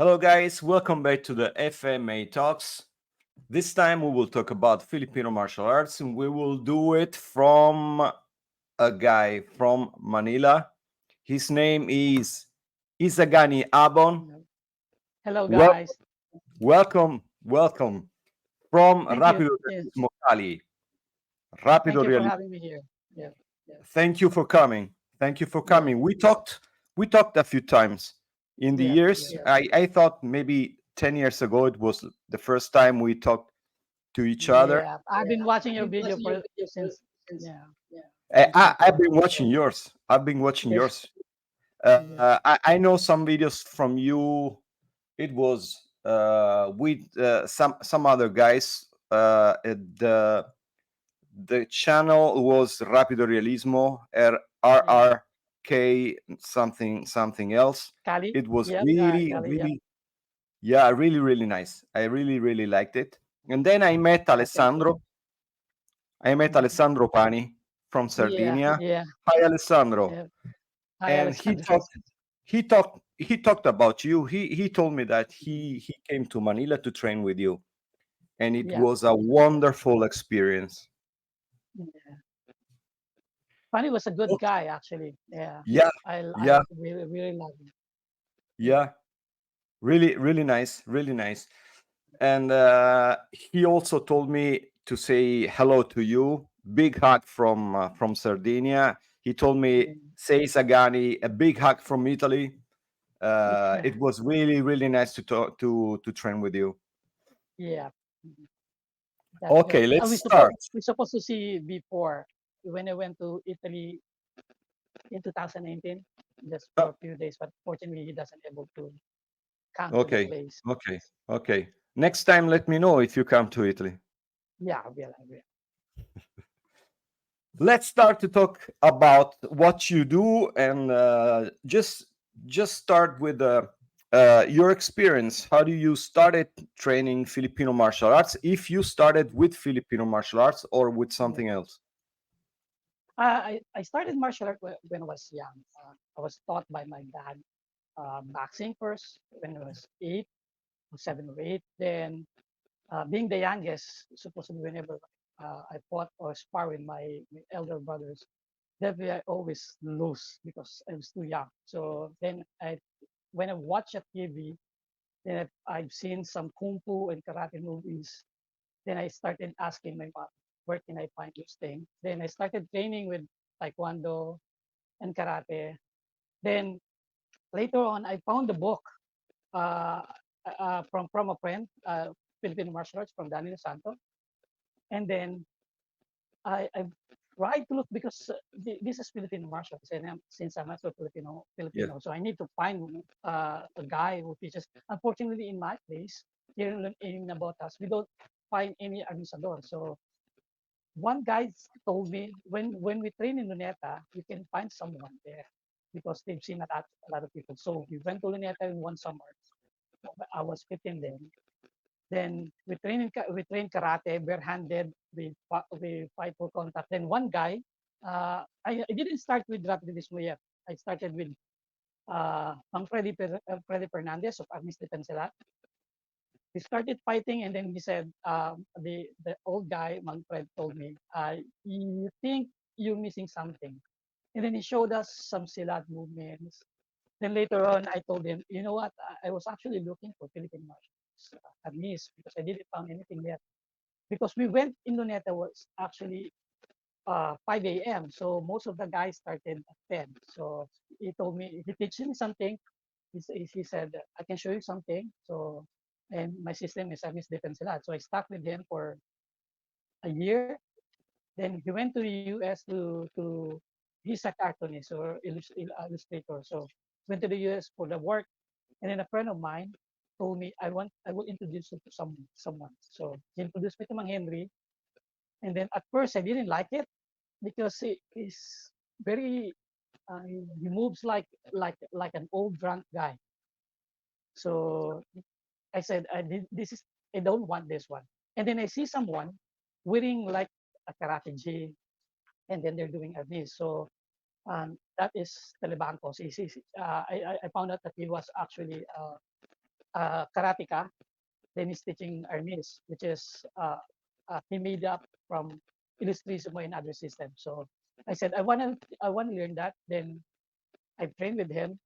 Hello, guys. Welcome back to the FMA Talks. This time we will talk about Filipino martial arts, and we will do it from a guy from Manila. His name is Isagani Abon. Hello, Well, guys. welcome from Thank you. Rapido Yes. Realismo Kali. Thank Rapido you for Realismo. having me here. Yeah. Thank you for coming. Thank you for Yeah. coming. We talked a few times in the Yeah. years. Yeah. I thought maybe 10 years ago it was the first time we talked to each other. Yeah. I've been watching your video for since. Yeah. I've been watching yours. I've been watching Yeah. yours. Yeah. I know some videos from you. It was with some other guys. The channel was Rapido Realismo Yeah. RRK something else. Kali. It was Yep. Kali. Yep. yeah, really nice. I really liked it. And then Thank you. I met Mhm. Alessandro Pani from Yeah. Sardinia. Yeah. Hi, Alessandro. Yeah. Hi, And Alessandro. he talked about you. He told me that he came to Manila to train with you, and it Yeah. was a wonderful experience. Yeah. Funny was a good guy, actually. Yeah. Yeah, I yeah, really love him. Yeah. yeah. Really nice, really nice. And he also told me to say hello to you. Big hug from Sardinia. He told me Yeah. say Sagani, a big hug from Italy. Yeah. It was really nice to talk to train with you. Yeah. Mhm. That's good. Okay, let's We start. supposed to see before when I went to Italy in 2019, just for Uh, a few days. But fortunately, he doesn't able to come to the okay, place. okay, okay. Next time, let me know if you come to Italy. Yeah, I will. I will. Let's start to talk about what you do, and just start with your experience. How do you started training Filipino martial arts? If you started with Filipino martial arts or with Yeah. something else? I started martial art when I was young. I was taught by my dad boxing first when I was 7 or 8. Then, being the youngest, supposedly whenever I fought or spar with my elder brothers, definitely I always lose because I was too young. So then when I watch a TV, then I've seen some kung fu and karate movies. Then I started asking my mom, where can I find this thing? Then I started training with Taekwondo and karate. Then later on, I found a book uh, from a friend, Filipino martial arts from Daniel Santo. And then I tried to look because this is Filipino martial arts, and since I'm also Yeah. Filipino, so I need to find a guy who teaches. Unfortunately, in my place here in Nabotas, we don't find any organizador. So one guy told me when we train in Luneta, you can find someone there because they've seen a lot of people. So we went to Luneta in one summer. I was 15 then. Then we train karate, barehanded, we fight for contact. Then one guy, I didn't start with Rapido yet. I started with Mang Freddy Fernandez of Arnis Defense Silat. We started fighting, and then he said, the old guy, Mang Fred, told me, you think you're missing something. And then he showed us some Silat movements. Then later on, I told him, you know what? I was actually looking for Philippine martial arts, Arnis, because I didn't find anything yet. Because we went in Luneta was actually 5 a.m. So most of the guys started at 10. So he told me, he teaches me something. He said, I can show you something. So, and my system is Arnis Defense Silat. So I stuck with him for a year. Then he went to the US to he's a cartoonist or illustrator. So went to the US for the work. And then a friend of mine told me, I will introduce you to someone. So he introduced me to Mang Henry. And then at first I didn't like it because he is very he moves like an old drunk guy. So I said, this is I don't want this one. And then I see someone wearing like a karate gi, and then they're doing this. So that is Telebancos. I found out that he was actually karateka. Then he's teaching Arnis, which is he made up from Illustrismo and other systems. So I said I want to learn that. Then I trained with him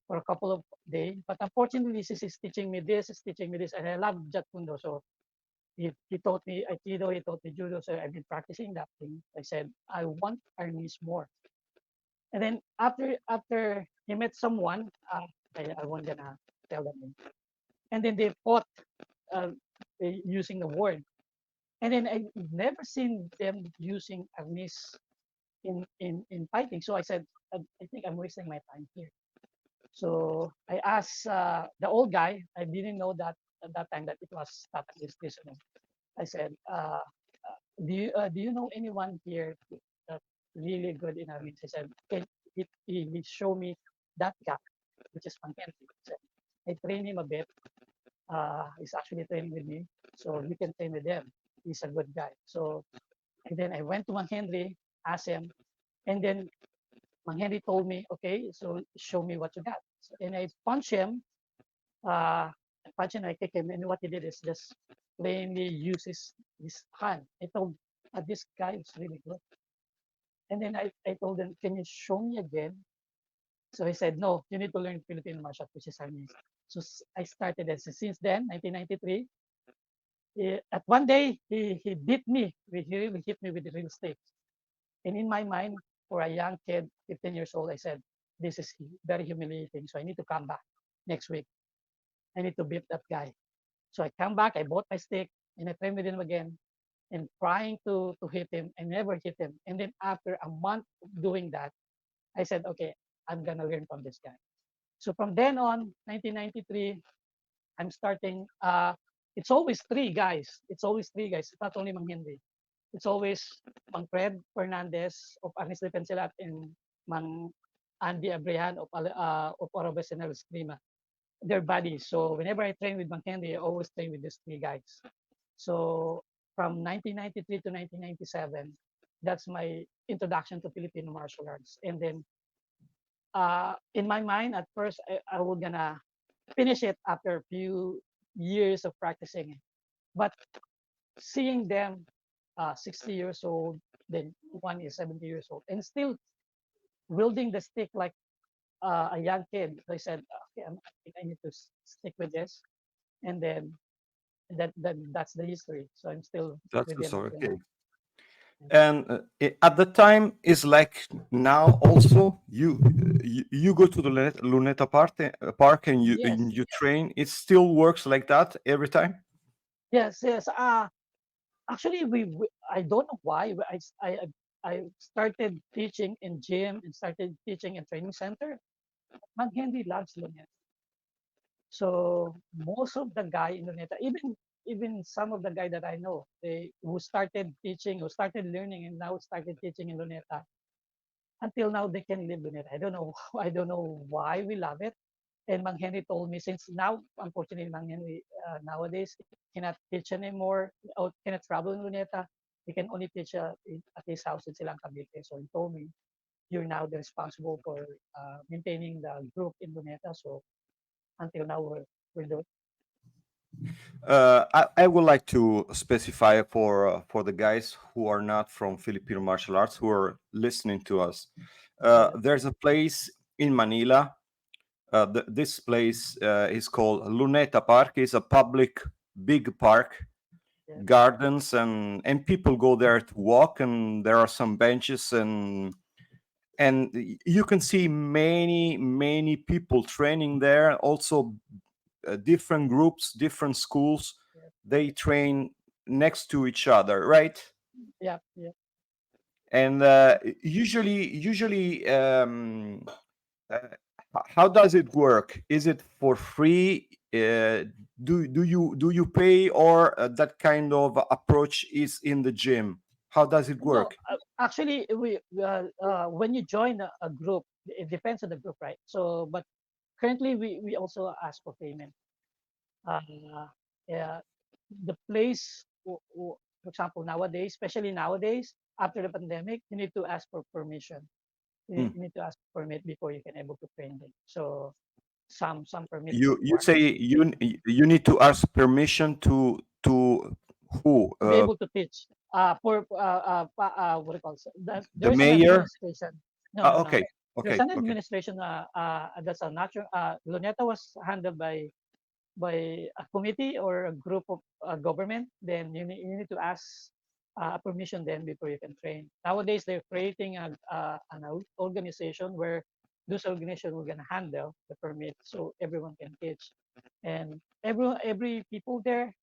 for a couple of days. But unfortunately, he's teaching me this, he's teaching me this, and I love Taekwondo. So he taught me Aikido, he taught me Judo. So I've been practicing that thing. I said I want Arnis more. And then after he met someone, I won't gonna tell them. And then they fought uh, using the word. And then I never seen them using Arnis in fighting. So I said, I think I'm wasting my time here. So I asked the old guy. I didn't know that at that time that it was Tagis listening. I said, do you know anyone here that really good in Arnis? He said, okay. He showed me that guy, which is Pankenti. I trained him a bit. He's actually training with me, so you can train with him. He's a good guy. So, and then I went to Mang Henry, asked him, and then Mang Henry told me, okay, so show me what you got. So, and I punched him, I punched him, I kicked him, and what he did is just plainly use his hand. I told, this guy is really good. And then I told him, can you show me again? So he said, no, you need to learn Filipino martial art, which is Chinese. So I started this. Since then, 1993, at one day, he beat me. He really hit me with the real stick. And in my mind, for a young kid, 15 years old, I said, this is very humiliating. So I need to come back next week. I need to beat that guy. So I come back, I bought my stick, and I trained with him again and trying to hit him. I never hit him. And then after a month of doing that, I said, okay, I'm going to learn from this guy. So from then on, 1993, I'm starting. It's always three guys. It's always three guys. It's not only Mang Henry. It's always Mang Fred Fernandez of Arnis Defense Silat and Mang Andy Abrihan of Orabes Heneral Eskrima. They're buddies. So whenever I train with Mang Henry, I always train with these three guys. So from 1993 to 1997, that's my introduction to Filipino martial arts. And then in my mind, at first, I was gonna finish it after a few years of practicing. But seeing them 60 years old, then one is 70 years old, and still wielding the stick like a young kid, I said, okay, I think I need to stick with this. And then that's the history. So I'm still That's with the them story. until Okay. now. And at the time is like now also you go to the Luneta park and Yes, you train. It still works like that every time. yes, yes. Actually, I don't know why. I started teaching in gym and started teaching in training center. Mang Henry loves Luneta. So most of the guy in Luneta, even some of the guy that I know, they who started teaching, who started learning, and now started teaching in Luneta, until now they can live Luneta. I don't know. I don't know why we love it. And Mang Henry told me since now, unfortunately, Mang Henry nowadays cannot teach anymore, or cannot travel in Luneta. He can only teach at his house in Silang Cavite. So he told me, you're now the responsible for maintaining the group in Luneta. So until now, we're doing. I would like to specify for the guys who are not from Filipino martial arts who are listening to us. Yeah, There's a place in Manila. This place is called Luneta Park. It's a public big park, yeah, gardens, and people go there to walk. And there are some benches and you can see many people training there. Also, different groups, different schools. yeah, They train next to each other, right? yeah, yeah. And usually uh, how does it work? Is it for free? Do you pay, or that kind of approach is in the gym? How does it No, work? actually, when you join a group, it depends on the group, right? So, but currently, we also ask for payment. Yeah, the place, for example, nowadays, especially nowadays, after the pandemic, you need to ask for permission. You Hmm. need to ask for permit before you can able to train them. So some permits You required say you need to ask permission to who? to be able to teach. What do you call it? The There's an mayor? administration. No, Ah, no, no. okay, There's okay, an okay. administration. That's a natural. Luneta was handled by a committee or a group of government. Then you need to ask permission then before you can train. Nowadays they're creating an organization where those organizations will gonna handle the permit so everyone can teach. And every people there,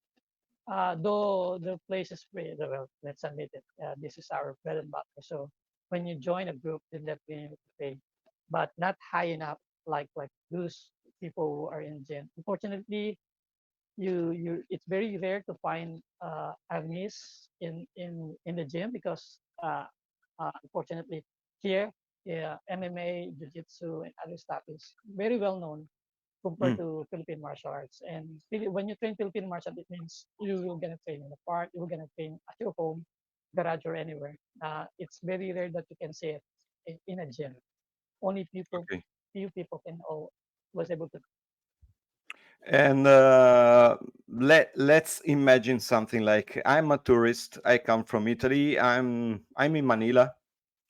though the place is free, well, let's admit it. This is our bread and butter. So when you join a group, then definitely you need to pay, but not high enough like those people who are in gym. Unfortunately, you it's very rare to find Arnis in the gym because unfortunately here, yeah, MMA, Jiu-Jitsu, and other stuff is very well known compared Mm, to Philippine martial arts. And when you train Philippine martial arts, it means you will gonna train in the park, you will gonna train at your home, garage, or anywhere. It's very rare that you can see it in a gym. Only okay. few people can all was able to. And let's imagine something like I'm a tourist. I come from Italy. I'm in Manila.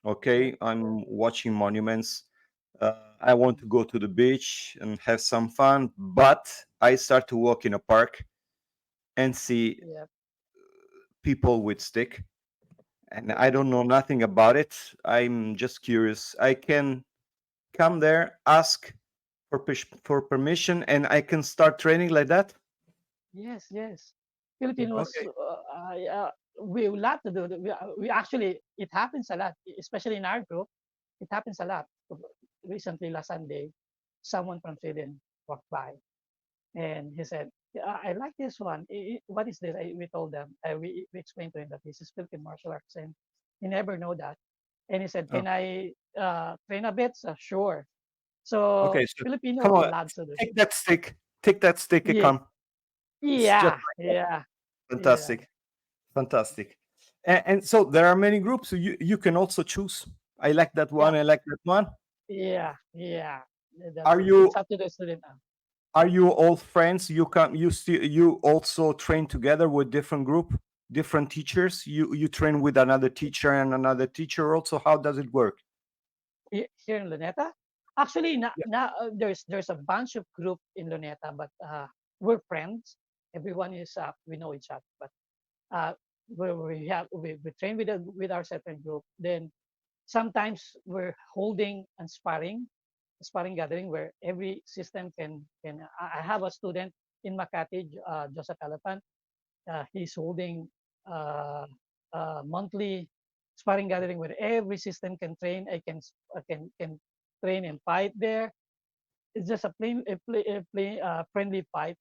Yeah, Okay, I'm watching monuments. I want to go to the beach and have some fun, but I start to walk in a park and see yeah. people with stick, and I don't know nothing about it. I'm just curious. I can come there, ask for for permission, and I can start training like that. Yes, yes. Filipinos, Okay. we love to do. We actually, it happens a lot, especially in our group. It happens a lot. Recently, last Sunday, someone from Sweden walked by and he said, "Yeah, I like this one. What is this?" We told them. We explained to him that this is Philippine martial arts, and he never know that. And he said, Oh, "Can I train a bit?" So, sure. So okay. So come Filipino on, loves to do. take that stick. Take that stick and Yeah, come. It's just yeah, yeah, yeah. fantastic. Fantastic. And so there are many groups. So you can also choose. I like that Yeah, one. I like that one. yeah, yeah. Are It's you up to the student now. are you all friends? You come. You still. You also train together with different group, different teachers. You train with another teacher and another teacher. Also, how does it work? Here in Luneta. Actually, Yeah. there's a bunch of group in Luneta, but we're friends. Everyone is we know each other, but uh, we train with our separate group. Then sometimes we're holding and sparring gathering where every system can. I have a student in Makati, Joseph Elephant. He's holding uh, monthly sparring gathering where every system can train. I can train and fight there. It's just a friendly fight.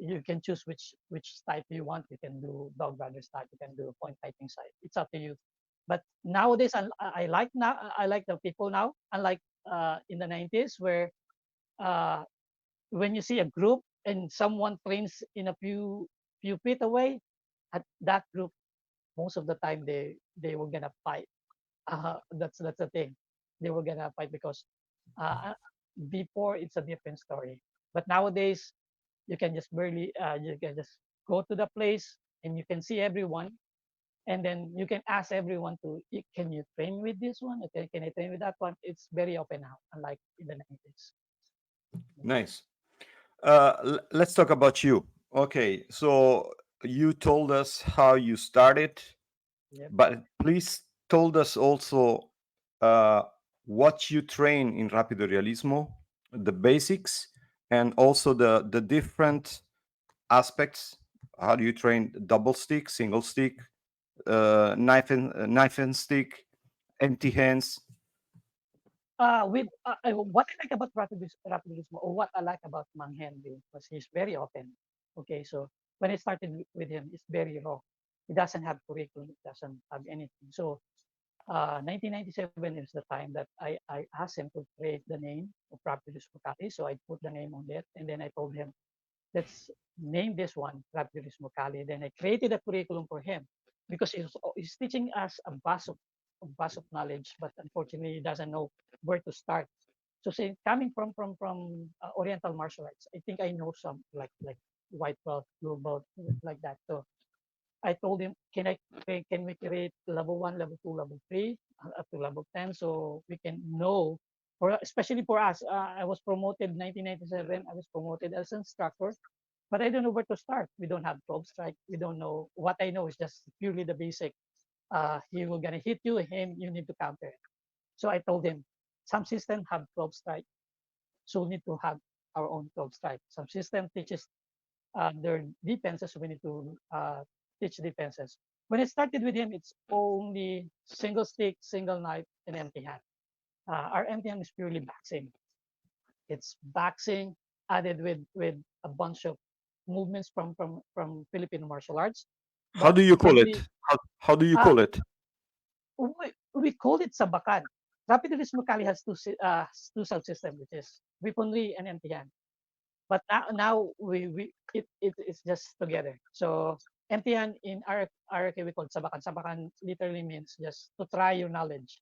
You can choose which type you want. You can do dog brothers type. You can do point fighting side. It's up to you. But nowadays, I like the people now. Unlike in the 90s, where uh, when you see a group and someone trains in a few feet away, at that group, most of the time they were gonna fight. That's the thing. They were gonna fight because uh, before it's a different story. But nowadays you can just barely you can just go to the place and you can see everyone, and then you can ask everyone to, can you train with this one? Okay, can I train with that one? It's very open now, unlike in the 90s. Nice. Let's talk about you. Okay, so you told us how you started, Yep. but please told us also uh, what you train in Rapido Realismo, the basics, and also the different aspects. How do you train double stick, single stick, knife and stick, empty hands? With what I like about Rapido, or what I like about Mang Henry was he's very open. Okay, so when I started with him, it's very raw. He doesn't have curriculum. He doesn't have anything. So 1997 is the time that I asked him to create the name of Rapido Kali. So I put the name on it, and then I told him, let's name this one Rapido Kali. Then I created a curriculum for him because he's teaching us a vast of knowledge, but unfortunately he doesn't know where to start. So say coming from Oriental martial arts, I think I know some like white belt, blue belt, like that. So I told him, can we create level one, level two, level three, up to level 10, so we can know, for especially for us. I was promoted 1997. I was promoted as an instructor, but I don't know where to start. We don't have 12 strike. We don't know. What I know is just purely the basic. He will gonna hit you, and you need to counter it. So I told him, some system have 12 strike, so we need to have our own 12 strike. Some system teaches their defenses. We need to teach defenses. When I started with him, it's only single stick, single knife, and empty hand. Our empty hand is purely boxing. It's boxing added with a bunch of movements from Filipino martial arts. How But do you when call it? we How do you uh, call it? we call it Sabakan. Rapido Realismo Kali has two subsystems, which is weaponry and empty hand. But now it is just together. So empty hand in RRK we call it Sabakan. Sabakan literally means just to try your knowledge,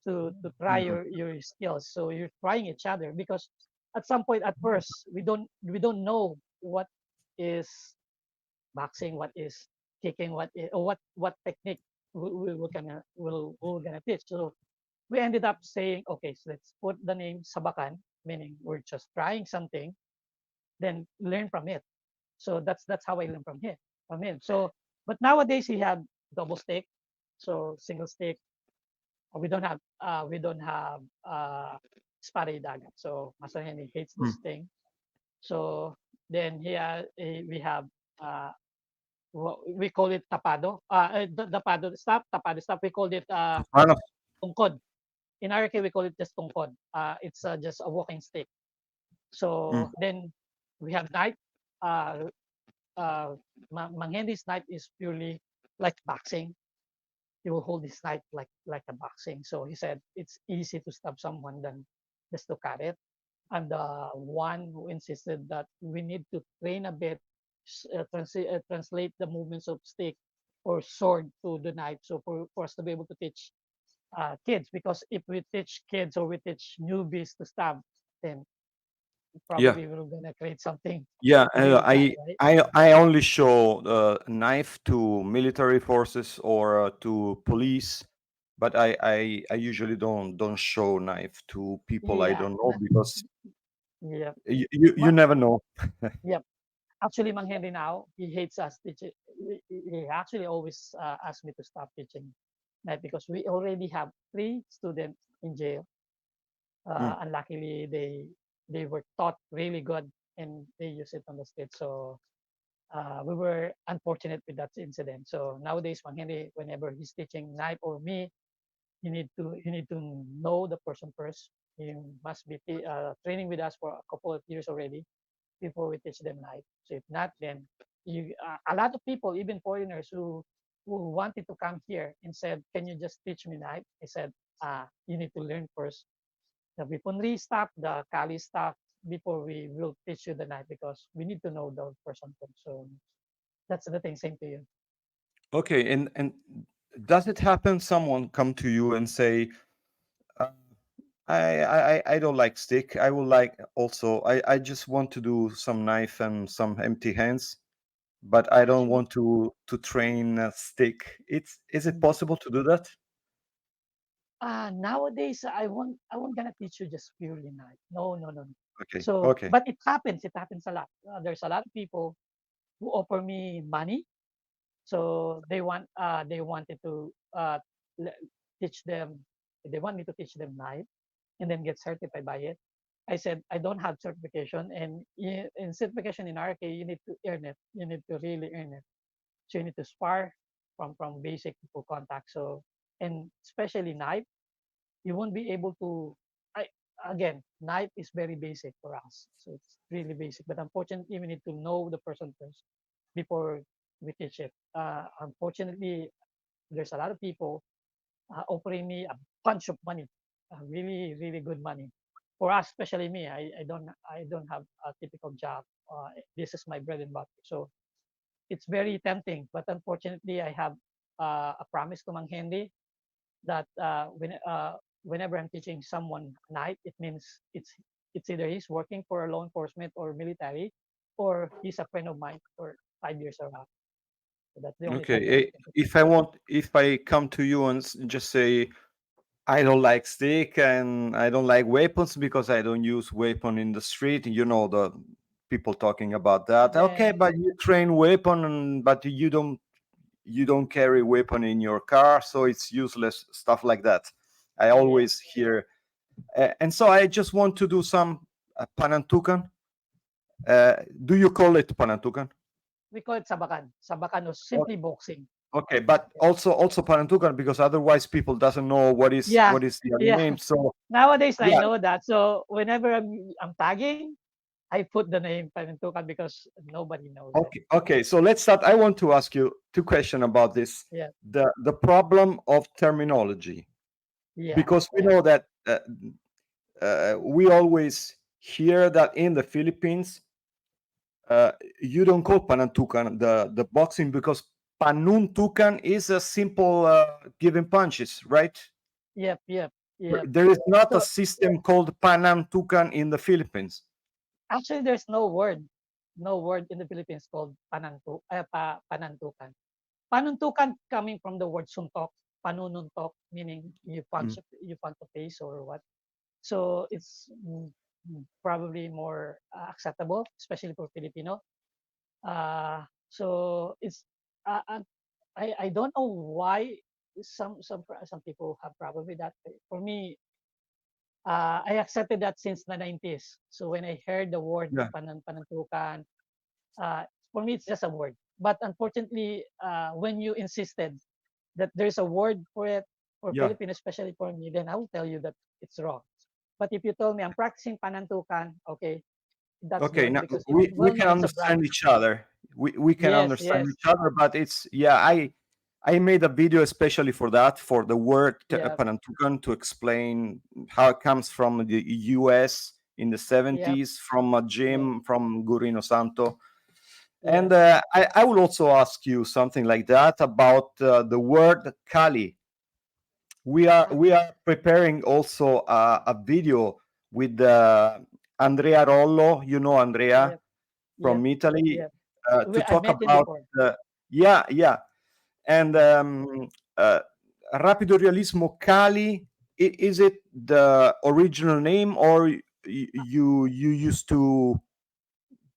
to try Mhm. your skills. So you're trying each other because at some point at first we don't know what is boxing, what is kicking, or what technique we're gonna teach. So we ended up saying, okay, so let's put the name Sabakan, meaning we're just trying something, then learn from it. So that's how I learned from him. So, but nowadays he have double stick, so single stick. We don't have Spare Dagat. So Master Henry hates Mm. this thing. So then we have uh, we call it tapado. The tapado stop, tapado stop. We called it Ano? tungkod. In RK we call it just tungkod. It's just a walking stick. Mm. So then we have knife. Uh, Manghendi's knife is purely like boxing. He will hold his knife like a boxing. So he said it's easy to stab someone than just to cut it. I'm the one who insisted that we need to train a bit, translate the movements of stick or sword to the knife. So for us to be able to teach kids, because if we teach kids or we teach newbies to stab, then Yeah. probably we're gonna create something Yeah, really bad, right? I only show knife to military forces or to police, but I usually don't show knife to people I Yeah, don't know because yeah. you never know. Yep. Actually, Mang Henry now, he hates us teaching. He actually always asks me to stop teaching, right? Because we already have 3 students in jail. Mm. Unluckily, they were taught really good and they use it on the street. So we were unfortunate with that incident. So nowadays, Mang Henry, whenever he's teaching knife or me, you need to know the person first. You must be training with us for a couple of years already before we teach them knife. So if not, then a lot of people, even foreigners who wanted to come here and said, "Can you just teach me knife?" I said, "You need to learn first the weaponry stuff, the Kali stuff, before we will teach you the knife because we need to know the person first." So that's the thing. Same to you. Okay, and does it happen someone come to you and say, uh, I don't like stick. I would like also I just want to do some knife and some empty hands, but I don't Actually, want to train a stick. It's is it mm, possible to do that? nowadays I won't gonna teach you just purely knife. No, no, no, no. Okay, So, okay. but it happens. It happens a lot. There's a lot of people who offer me money. So they wanted to teach them. They want me to teach them knife and then get certified by it. I said I don't have certification, and in certification in RK, you need to earn it. You need to really earn it. So you need to spar from basic to full contact. So, and especially knife, you won't be able to. I Again, knife is very basic for us, so it's really basic. But unfortunately, we need to know the person first before we teach it. Unfortunately, there's a lot of people offering me a bunch of money, really, really good money. For us, especially me, I don't have a typical job. This is my bread and butter. So it's very tempting, but unfortunately, I have a promise to Mang Henry that whenever I'm teaching someone knife, it means it's either he's working for a law enforcement or military, or he's a friend of mine for 5 years or half. So that's the only Okay. time that I can. If I come to you and just say I don't like stick and I don't like weapons because I don't use weapon in the street, the people talking about that. Okay, Then but you train weapon, but you don't carry weapon in your car, so it's useless. Stuff like that. I yeah, always hear, and so I just want to do some panantukan. Do you call it panantukan? we call it sabakan. Sabakan was simply boxing. Okay, but also Panantukan because otherwise people doesn't know what is Yeah, what is the other yeah. name. So Nowadays I yeah, know that. So whenever I'm tagging, I put the name Panentukan because nobody knows it. okay. So let's start. I want to ask you two questions about this. Yeah, The problem of terminology, yeah, because we yeah, know that we always hear that in the Philippines you don't call Panantukan the boxing because Panuntukan is a simple giving punches, right? yep, yep, yep. There is not a So system called Panantukan in the Philippines. actually, there's no word in the Philippines called panantukan. Panuntukan coming from the word suntok, panununtok, meaning Mm. you punch the face or what. So it's probably more acceptable, especially for Filipino. So it's uh, I don't know why some people have problem with that. For me, I accepted that since the 90s. So when I heard the word Yeah, panantukan, uh, for me it's just a word. But unfortunately, when you insisted that there's a word for it for yeah. Filipino, especially for me, then I will tell you that it's wrong. But if you told me I'm practicing panantukan, okay, that's Okay, good now because it we will can know it's a brand. understand each other. We can Yes, understand yes, each other, but it's yeah. I made a video especially for that, for the word yeah, Panantukan, to explain how it comes from the US in the yeah, 70s, from a yeah, gym from Gurino Santo. yeah. And I will also ask you something like that about the word Kali. We are preparing also a video with Andrea Rollo. You know Andrea Yep, yep, from Italy, yep. to I've talk met him about before. yeah, yeah, and Yeah, uh, Rapido Realismo Kali. Is it the original name, or you used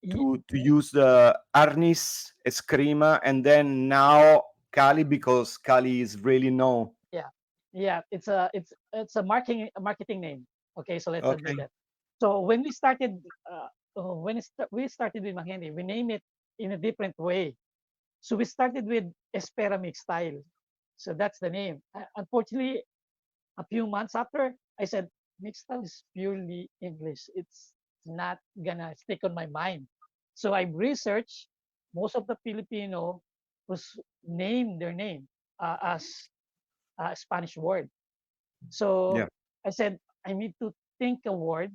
Ye- to use the Arnis Eskrima and then now Kali because Kali is really known? yeah, yeah. It's a marketing name. Okay, so let's admit Okay, that. So when we started, we started with Maheni, we name it in a different way. So we started with Espera Mix Style. So that's the name. Unfortunately, a few months after, I said mixed style is purely English. It's not gonna stick on my mind. So I researched most of the Filipino who's named their name as a Spanish word. So yeah, I said I need to think a word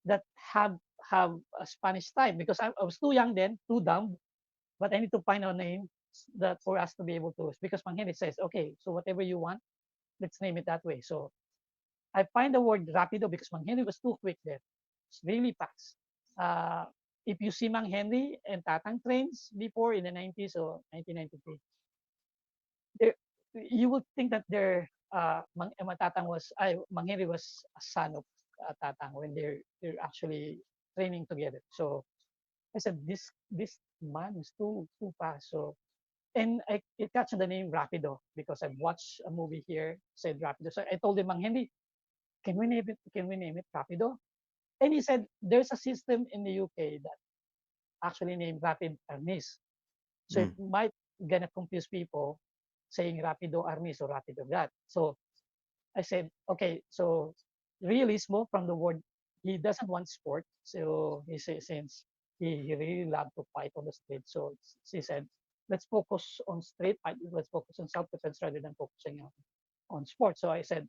that have a Spanish type because I was too young then, too dumb. But I need to find a name that for us to be able to because Manghini says, okay, so whatever you want, let's name it that way. So I find the word rapido because Mang Henry was too quick there. It's really fast. Uh, if you see Mang Henry and Tatang trains before in the 90s or 1993, there you would think that Tatang Mang Henry was a son of Tatang when they're actually training together. So I said this man is too fast. So and it catch the name Rapido because I watched a movie here said Rapido. So I told him Mang Henry, can we name it Rapido? And he said there's a system in the UK that actually named Rapid Arnis. So it mm, might gonna confuse people saying Rapido Arnis or Rapido that. So I said, okay, so realismo from the word he doesn't want sport. So he says since he really loved to fight on the street. So he said, let's focus on street fight, let's focus on self-defense rather than focusing on sports. So I said,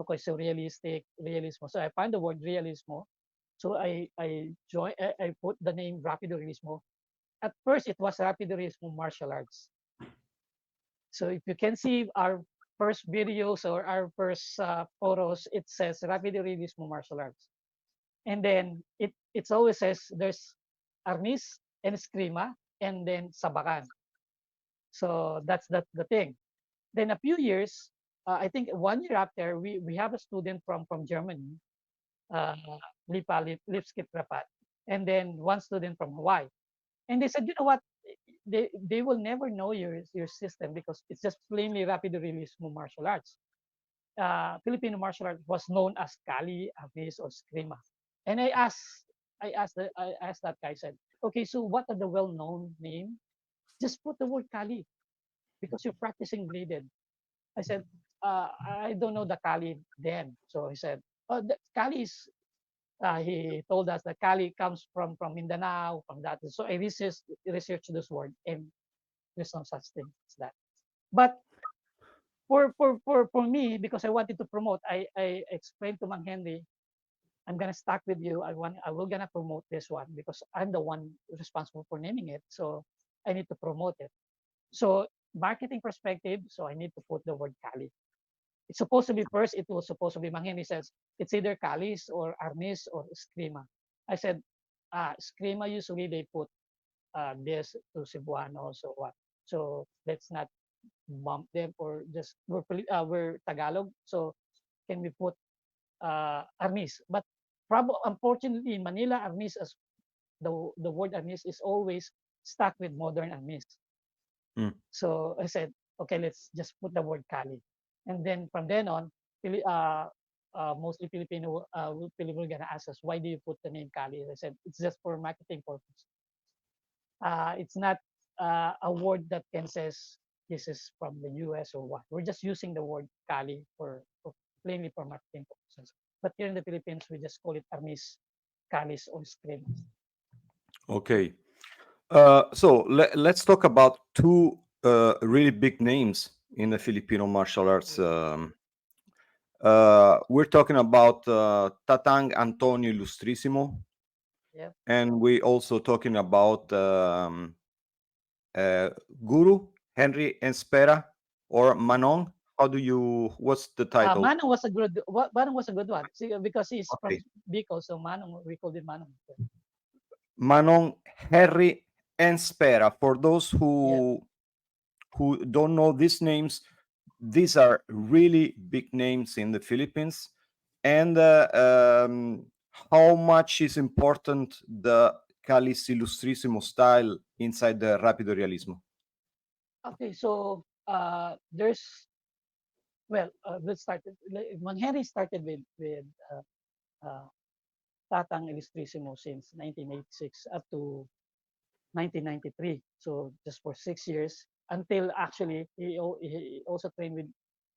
okay, so realismo. So I find the word realismo. So I put the name Rapido Realismo. At first, it was Rapido Realismo Martial Arts. So if you can see our first videos or our first photos, it says Rapido Realismo Martial Arts. And then it always says there's Arnis and Eskrima and then Sabakan. So that's the thing. Then a few years, I think 1 year after, we have a student from Germany, uh, Lipskit Rapat, and then one student from Hawaii. And they said, you know what? They will never know your system because it's just plainly Rapido Realismo Martial Arts. Filipino martial art was known as Kali, Avis, or Skrima. And I asked that guy, I said, okay, so what are the well-known name? Just put the word Kali because you're practicing bladed. I said, I don't know the Kali then. So he said, oh, the Kali is, he told us that Kali comes from Mindanao, from that. So I researched this word and there's no such thing as that. But for me, because I wanted to promote, I explained to Mang Henry, I'm gonna start with you. I will gonna promote this one because I'm the one responsible for naming it. So I need to promote it. So marketing perspective, so I need to put the word Kali. It's supposed to be first, it was supposed to be Mang Henry says it's either Kalis or Arnis or Eskrima. I said, Eskrima usually they put this to Cebuano, so what? So let's not bump them or just we're Tagalog, so can we put Arnis? But unfortunately in Manila, Arnis as the word Arnis is always stuck with modern Arnis. Mm. So I said, okay, let's just put the word Kali, and then from then on, mostly Filipino were gonna ask us, why do you put the name Kali? I said it's just for marketing purpose. It's not a word that can says this is from the US or what. We're just using the word Kali for plainly for marketing purposes. But here in the Philippines, we just call it Armis, Kalis, or Scream. Okay. So let's talk about two really big names in the Filipino martial arts. We're talking about Tatang Antonio Ilustrisimo, Yep. and we also talking about uh, Guru Henry Enspera or Manong. How do you? What's the title? Manong was a good one. See, because he's from Okay, Bicol, so Manong we called him Manong. Manong Henry Enspera. For those Yeah. who don't know these names, these are really big names in the Philippines. And how much is important the Calis Illustrissimo style inside the Rapido Realismo? Okay, so there's let's start. Mang Henry started with uh, uh, Tatang Ilustrisimo since 1986 up to 1993. So just for 6 years until actually he also trained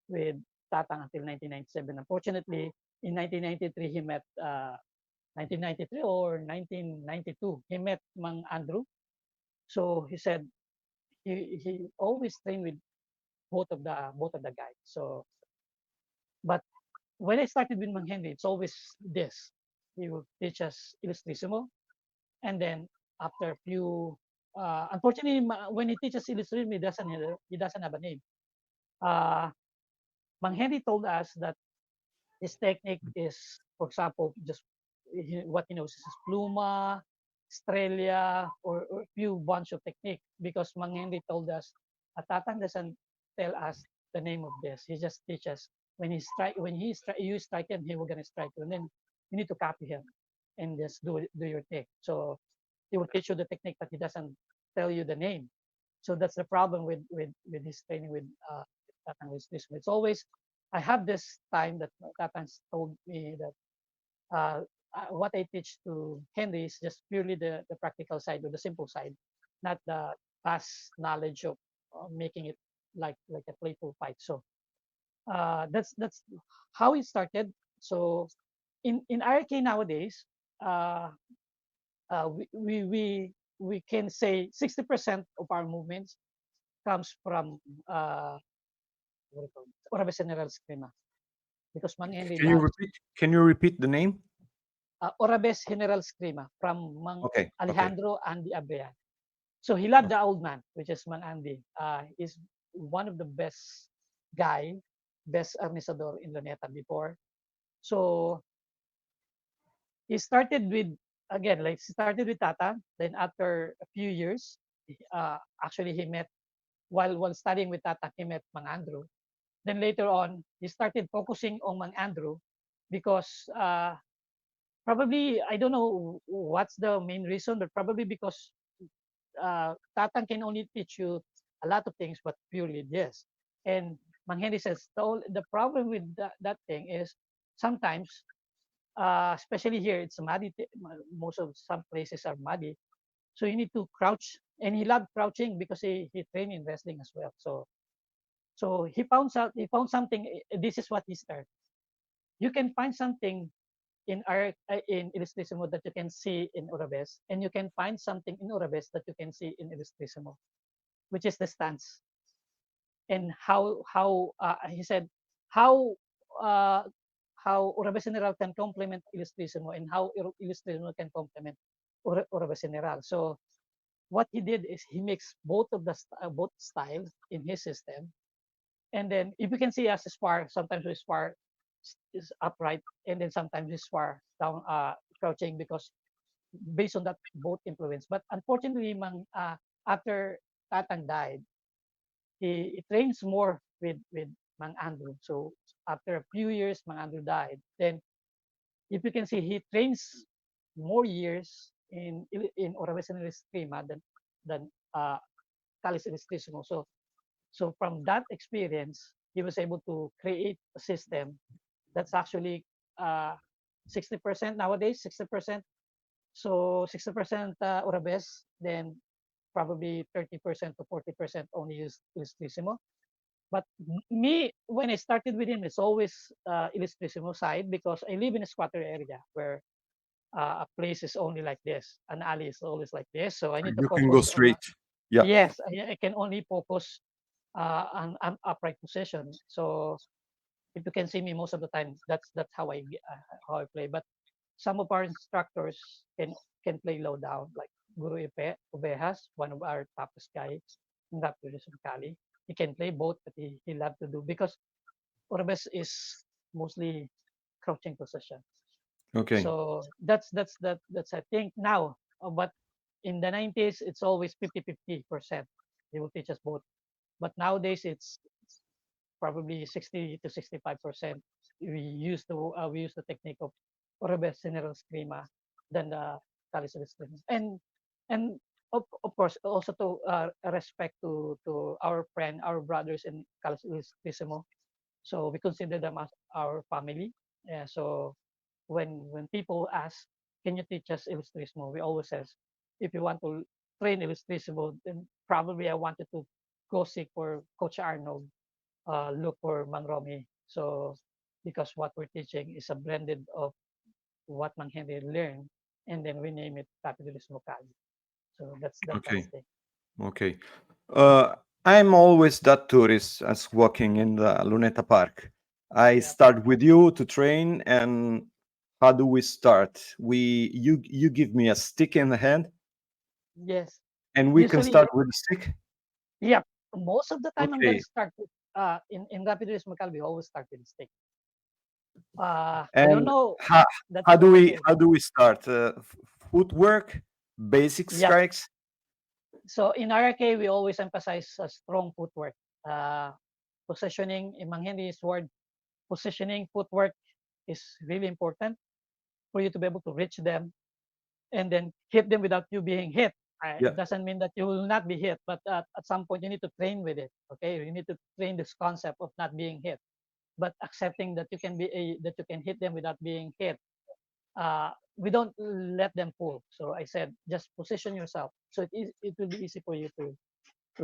with Tatang until 1997. Unfortunately, in 1993 he met 1993 or 1992 he met Mang Andrew. So he said he always trained with both of the guys. So but when I started with Mang Henry, it's always this. He will teach us Illustrissimo, and then after a few, unfortunately, when he teaches Illustrissimo, he doesn't have a name. Uh, Mang Henry told us that his technique is, for example, just what he knows is pluma, Australia, or a few bunch of technique. Because Mang Henry told us, Tatang doesn't tell us the name of this. He just teaches you strike him, he will gonna strike you, and then you need to copy him and just do your thing. So he will teach you the technique, but he doesn't tell you the name. So that's the problem with his training with Tatang is this. It's always I have this time that Tatang told me that what I teach to Henry is just purely the practical side or the simple side, not the vast knowledge of making it like a playful fight. So that's how it started. So in RK nowadays, uh, we can say 60% of our movements comes from Orabes Heneral Eskrima because Mang Henry Can you loves repeat? Can you repeat the name? Orabes Heneral Eskrima from Mang Okay, okay. Alejandro Andy Abrean. So he loved the old man, which is Mang Andy. He's one of the best guy best arnisador in Luneta before. So he started with, again, like started with Tata. Then after a few years, actually he met, while studying with Tata, he met Mang Andrew. Then later on, he started focusing on Mang Andrew because probably, I don't know what's the main reason, but probably because Tatang can only teach you a lot of things, but purely this. And Mang Henry says the problem with that thing is sometimes, especially here, it's muddy. Most of some places are muddy, so you need to crouch. And he loved crouching because he trained in wrestling as well. So he found something. This is what he started. You can find something in art, in Illustrisimo, that you can see in Orabes, and you can find something in Orabes that you can see in Illustrisimo, which is the stance. And how he said how uh, how Orabes Heneral can complement Illustrisimo, and how Illustrisimo can complement Orabes Heneral. So what he did is he mixed both of the both styles in his system. And then if you can see us spar, sometimes we spar is upright, and then sometimes we spar down, crouching, because based on that both influence. But unfortunately, after Tatang died, he trains more with Mang Andrew. So after a few years, Mang Andrew died. Then if you can see, he trains more years in Orabes Heneral Eskrima than Calis Illustrisimo. So from that experience, he was able to create a system that's actually uh, 60% nowadays, 60%. So 60% Orabes, then probably 30% to 40% only use Illustrisimo. But me, when I started with him, it's always Illustrisimo side, because I live in a squatter area where a place is only like this, an alley is always like this. So I need to You can go focus on, straight. Yeah. yes, I can only focus on an upright position. So if you can see me most of the time, that's how I play. But some of our instructors can play low down, like Guru Ubejas, one of our toughest guys in Rapido Realismo Kali. He can play both, but he love to do, because Orabes is mostly crouching position. Okay. So that's I think now. But in the 90s, it's always 50-50%. They will teach us both. But nowadays, it's probably 60 to 65%. We use the technique of Orabes Heneral Eskrima than the Calis Eskrima. And of course, also to respect to our friend, our brothers in Calis Eskrima. So we consider them as our family. Yeah, so when people ask, can you teach us Illustrismo? We always says, if you want to train Illustrismo, then probably I wanted to go seek for Coach Arnold, look for Mang Romy. So because what we're teaching is a blended of what Mang Henry learned, and then we name it Rapido Realismo Kali. So that's Okay. the Okay. Uh, I'm always that tourist as walking in the Luneta Park. I yeah. start with you to train, and how do we start? You give me a stick in the hand, Yes. and we can Usually, start with the stick. yeah. Most of the time, I'm gonna Okay. start with in Rapido Realismo Kali. We always start with stick. I don't And know. how That's how do we start? Footwork, basic yeah. strikes. So in RRK, we always emphasize strong footwork. Uh, Positioning, in Mang Henry's word, positioning footwork is really important for you to be able to reach them and then hit them without you being hit. Yeah. It doesn't mean that you will not be hit, but at some point you need to train with it. Okay, you need to train this concept of not being hit, but accepting that that you can hit them without being hit. We don't let them pull. So I said, just position yourself, so it will be easy for you to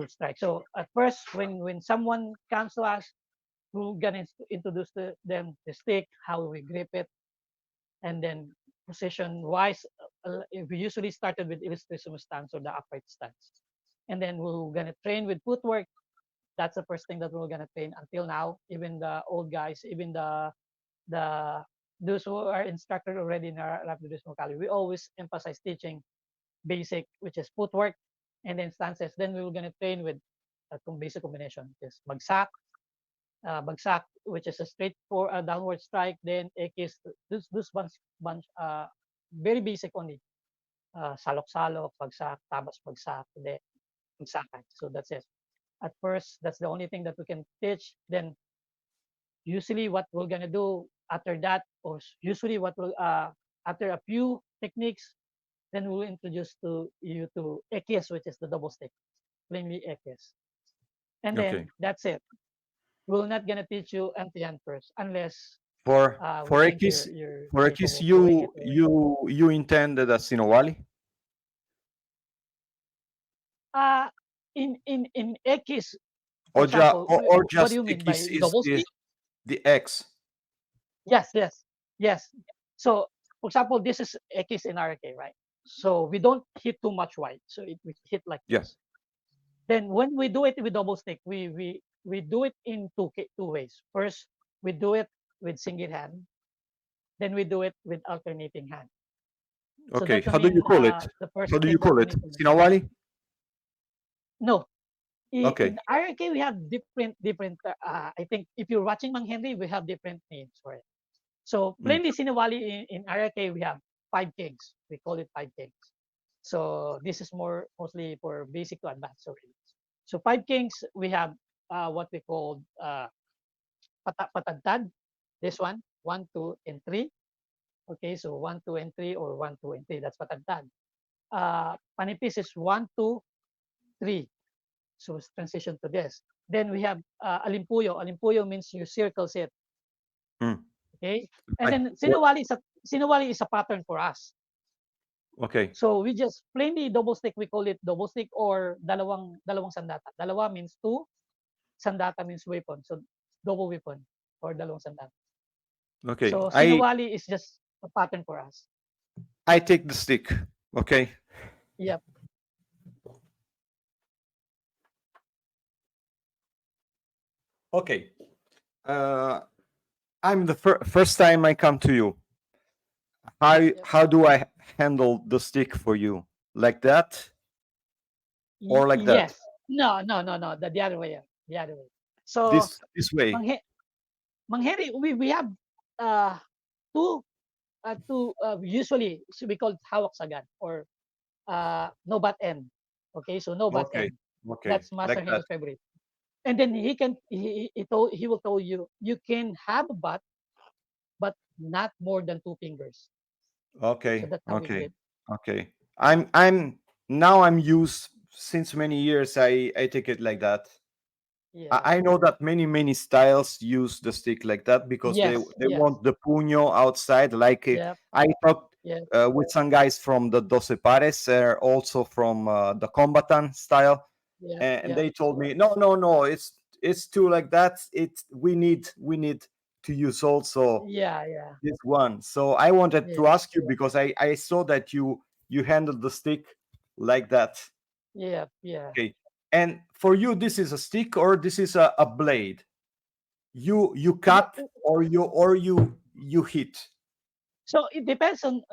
strike. So at first, when someone comes to us, we're gonna introduce them the stick, how we grip it, and then position wise. We usually started with illustration stance or the upright stance, and then we're gonna train with footwork. That's the first thing that we're gonna train until now. Even the old guys, even the those who are instructed already in our Rapido Realismo, we always emphasize teaching basic, which is footwork, and then stances. Then we were gonna train with a basic combination, which is magsak, bagsak, which is a straight for a downward strike, then ekis, this bunch, very basic only. Salok-salok, bagsak, tabas bagsak, then bagsakan. So that's it. At first, that's the only thing that we can teach. Then usually what we're gonna do after that, or usually what will after a few techniques, then we'll introduce to you to ekis, which is the double stick, plainly ekis. And then Okay. that's it. We're not gonna teach you empty hand first unless we For think X, you're for X, capable of doing it already. you intended a Sinowali? Uh in ekis, for example, Or what do just you mean X by is double stick? the X? Yes, yes, yes. So, for example, this is ekis in RK, right? So we don't hit too much wide. So we hit like Yeah. this. Then when we do it with double stick, we do it in two ways. First, we do it with single hand. Then we do it with alternating hand. So Okay. that's the How do you main call it? the first How do you thing that call we it? need to know. Sinawali? No, Okay. in RK we have different. I think if you're watching Mang Henry, we have different names for it. So Mm. plainly Sinawali in RK we have five kings. We call it five kings. So this is mostly for basic to advanced already. So five kings we have what we call patagtad. This one, two, and three. Okay, so one, two, and three, or one, two, and three. That's patagtad. Panipis is one, two, three. So it's transition to this. Then we have alimpuyo. Alimpuyo means you circles it. Mm. Okay, and I, then what? sinawali is a pattern for us. Okay. So we just plainly double stick. We call it double stick or dalawang sandata. Dalawa means two, sandata means weapon. So double weapon or dalawang sandata. Okay. So sinawali is just a pattern for us. I take the stick. Okay. Yep. Okay. Uh, I'm the first time I come to you. Yep. How do I handle the stick for you? Like that or like that? Yes. No, no, no, no. The other way. The other way. So This way. Manghe, Mangheri, we have uh two usually so we call it hawak sagad or no bat end. Okay, so no bat Okay. end. Okay. That's Master Like that. Henry's favorite. And then he will tell you you can have a bat, but not more than two fingers. So Okay. that's how we do Okay. it. Okay. I'm now I'm used since many years. I take it like that. Yeah. I know that many styles use the stick like that because Yes. they Yes. want the puño outside. Like Yeah. I talked Yeah. with some guys from the Doce Pares, also from the combatant style, Yeah. and Yeah. they told me no, it's too like that. We need to use also Yeah. Yeah. this one. So I wanted to Yeah. ask you because I saw that you handled the stick like that. Yeah. Yeah. Okay. And for you, this is a stick or this is a blade? You Wh- cut or you hit. So it depends on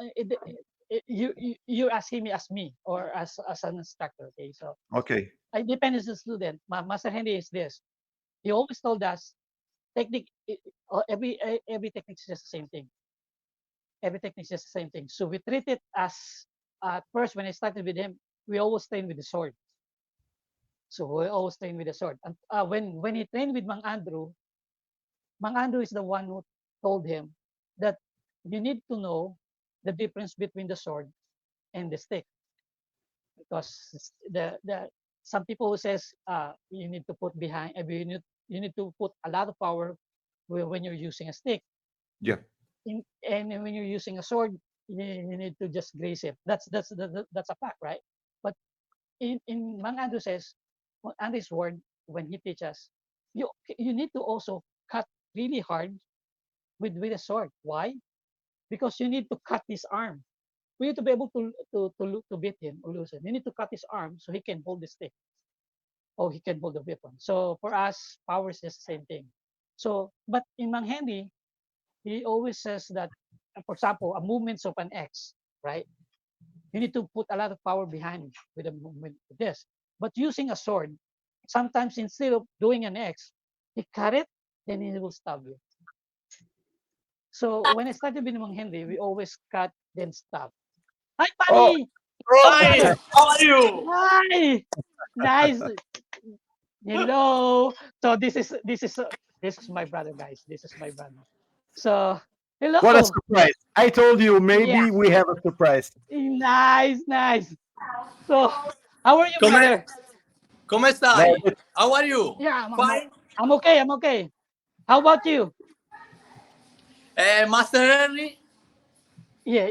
you asking me as me or as an instructor. Okay, so Okay. it depends on the student. Master Henry is this. He always told us technique. Every technique is just the same thing. Every technique is just the same thing. So we treat it as at first when I started with him, we always train with the sword. So we always train with the sword. And when he trained with Mang Andrew is the one who told him that you need to know the difference between the sword and the stick because the some people who says you need to put behind you need to put a lot of power when you're using a stick Yeah. and when you're using a sword you need to just graze it. That's a fact, right? But in Mang Andrew says Andrew's word when he teaches you need to also cut really hard with a sword. Why? Because you need to cut his arm. For you to be able to beat him or lose him, you need to cut his arm so he can hold the stick or he can hold the weapon. So for us, power is just the same thing. So, but in Mang Henry, he always says that, for example, a movement of an X, right? You need to put a lot of power behind with a movement of this. But using a sword, sometimes instead of doing an X, he cut it then he will stab you. So when I started Binimang Hindi, we always cut, then stop. Hi, Oh, buddy! Hi, how are you? Hi! Nice. Hello. So this is my brother, guys. This is my brother. So what a hello. surprise. I told you Yeah. maybe we have a surprise. Nice, nice. So how are you, Come, brother? come No, stai? How are you? Yeah, Fine? I'm okay. I'm okay. How about you? Master Henry? Yeah.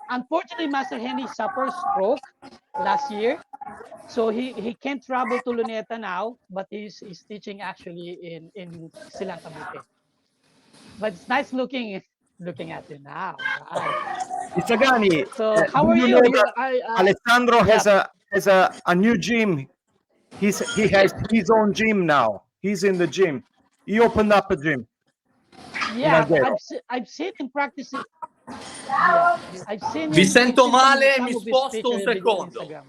Unfortunately, Master Henry suffered stroke last year, so he can't travel to Luneta now, but he's teaching actually in Silang Cavite. But it's nice looking at you now, right? Isagani, So do how are you you? know You that Alessandro yeah has a new gym? He has his own gym now. He's in the gym. He opened up a gym in yeah. Alghero. I've seen him practicing. Yeah, I've seen Vi him. I've sento seen male, mi some of his sposto un pictures video on secondo. Instagram.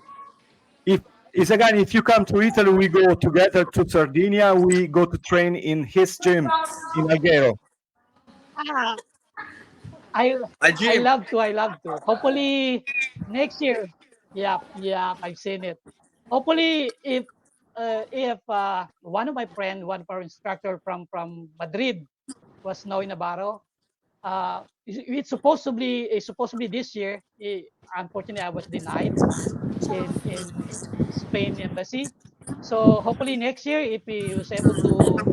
If Isagani, if you come to Italy, we go together to Sardinia. We go to train in his gym in Alghero. Ah, I Al gym. I love to. Hopefully next year. Yeah, yeah, I've seen it. Hopefully if one of my friend, one of our instructor from Madrid was now in Navarro. It's supposed to be this year. Unfortunately, I was denied in Spain embassy. So hopefully next year, if he was able to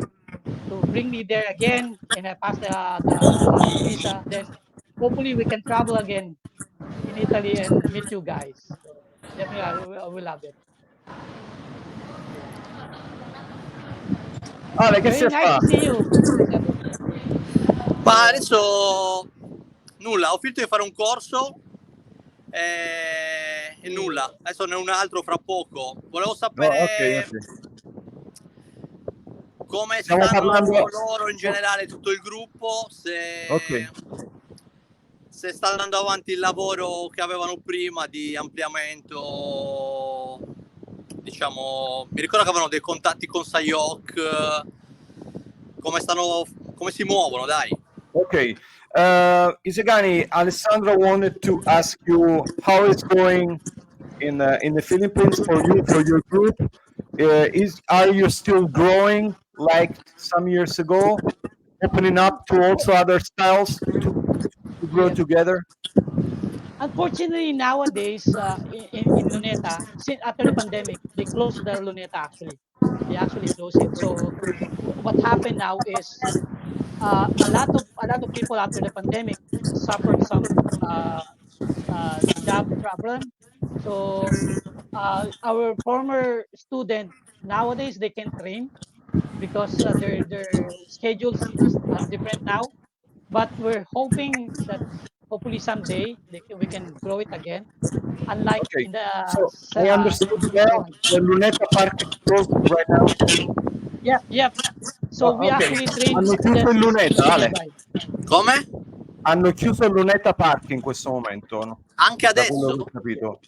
bring me there again and I pass the landing visa, then hopefully we can travel again in Italy and meet you guys. So definitely, I will love it. Yeah. Ale, che si Very nice fa? to see you, Alessandro. Ma Yeah. adesso nulla, ho finito di fare un corso e Yeah. nulla. Adesso ne ho un altro fra poco. Volevo Oh, ok, sapere ok. come Stiamo stanno parlando. loro in generale, tutto il gruppo, Ok. se sta andando avanti il lavoro che avevano prima di ampliamento. Diciamo, mi ricordo che avevano dei contatti con Sayok, come si muovono, dai. Okay. Isagani, Alessandro wanted to ask you how it's going in the Philippines for you, for your group. Are you still growing like some years ago, opening up to also other styles to grow Yes. together? Unfortunately, nowadays in Luneta, since after the pandemic, they closed the Luneta actually. They actually closed it. So what happened now is a lot of people after the pandemic suffered some job problem. So our former student nowadays they can train because their schedules are different now. But we're hoping that hopefully someday we can grow it again. Unlike Okay. in the So I understood well. 71. The Luneta Park is closed right now. Yep, yep. So we Ok. actually train Hanno chiuso il students Luneta, Ale. nearby. Come? Hanno chiuso il Luneta Park in questo momento, no? Anche Da quello che ho adesso? capito.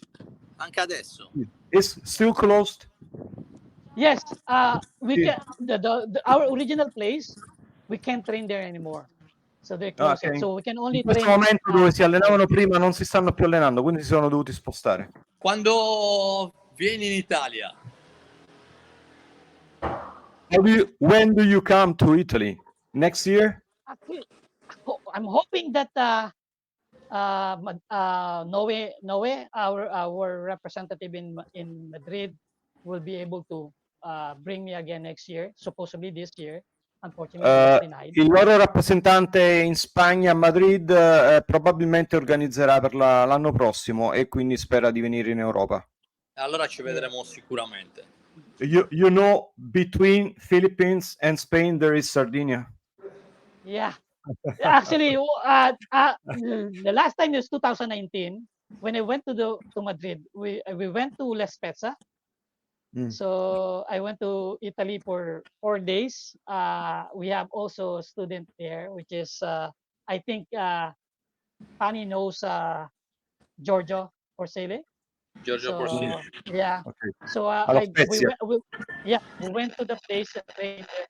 Anche adesso? It's still closed? Yes, we Sì. can our original place we can't train there anymore. So they Ah, close it. ok. So we can In only questo train momento dove si outside. allenavano prima non si stanno più allenando, quindi si sono dovuti spostare. Quando vieni in Italia? When do you come to Italy? Next year? Actually, I'm hoping that Noe, our representative in Madrid, will be able to bring me again next year. Supposedly this year. Unfortunately, I was denied. Il loro rappresentante in Spagna, a Madrid, probabilmente organizzerà per l'anno prossimo e quindi spera di venire in Europa. Allora ci vedremo sicuramente. You know, between Philippines and Spain there is Sardinia. Yeah. Actually, the last time is 2019 when I went to Madrid. We went to La Spezia. So I went to Italy for 4 days. We have also a student there, which is I think Pani knows Giorgio Orsele. Giorgio Porsini. So yeah. Okay. So Alla Spezia. we went to the place and trained there.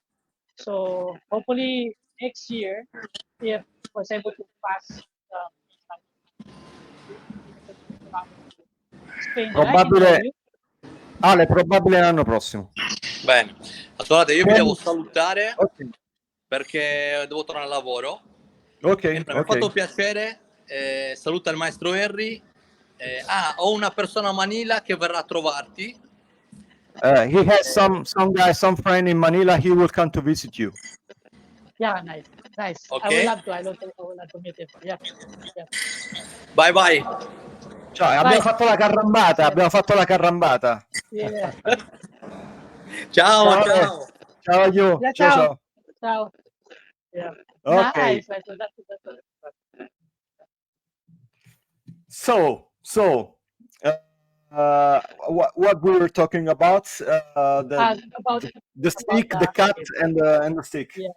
So hopefully next year, if was able to pass Spain, then I can tell Probabile, you. Ale, probabile l'anno prossimo. Bene, ascoltate, io vi devo salutare Ok, perché devo tornare al lavoro. ok, E mi ha ok. fatto piacere. Saluta il maestro Henry. Ho una persona a Manila che verrà a trovarti. He has some guy, some friend in Manila. He will come to visit you. Yeah, nice, nice. I Ok? would love to. I would love to meet him. Yeah, yeah. Bye bye. Ciao, abbiamo Bye. fatto la carrambata, abbiamo fatto la carrambata. Yeah. Ciao, Ciao, ciao. ciao Yu. Yeah, Ciao, ciao. ciao. Ciao. Yeah. Ok. Nice. That's So, what we were talking about, about the stick, the cut, and the stick. Yeah.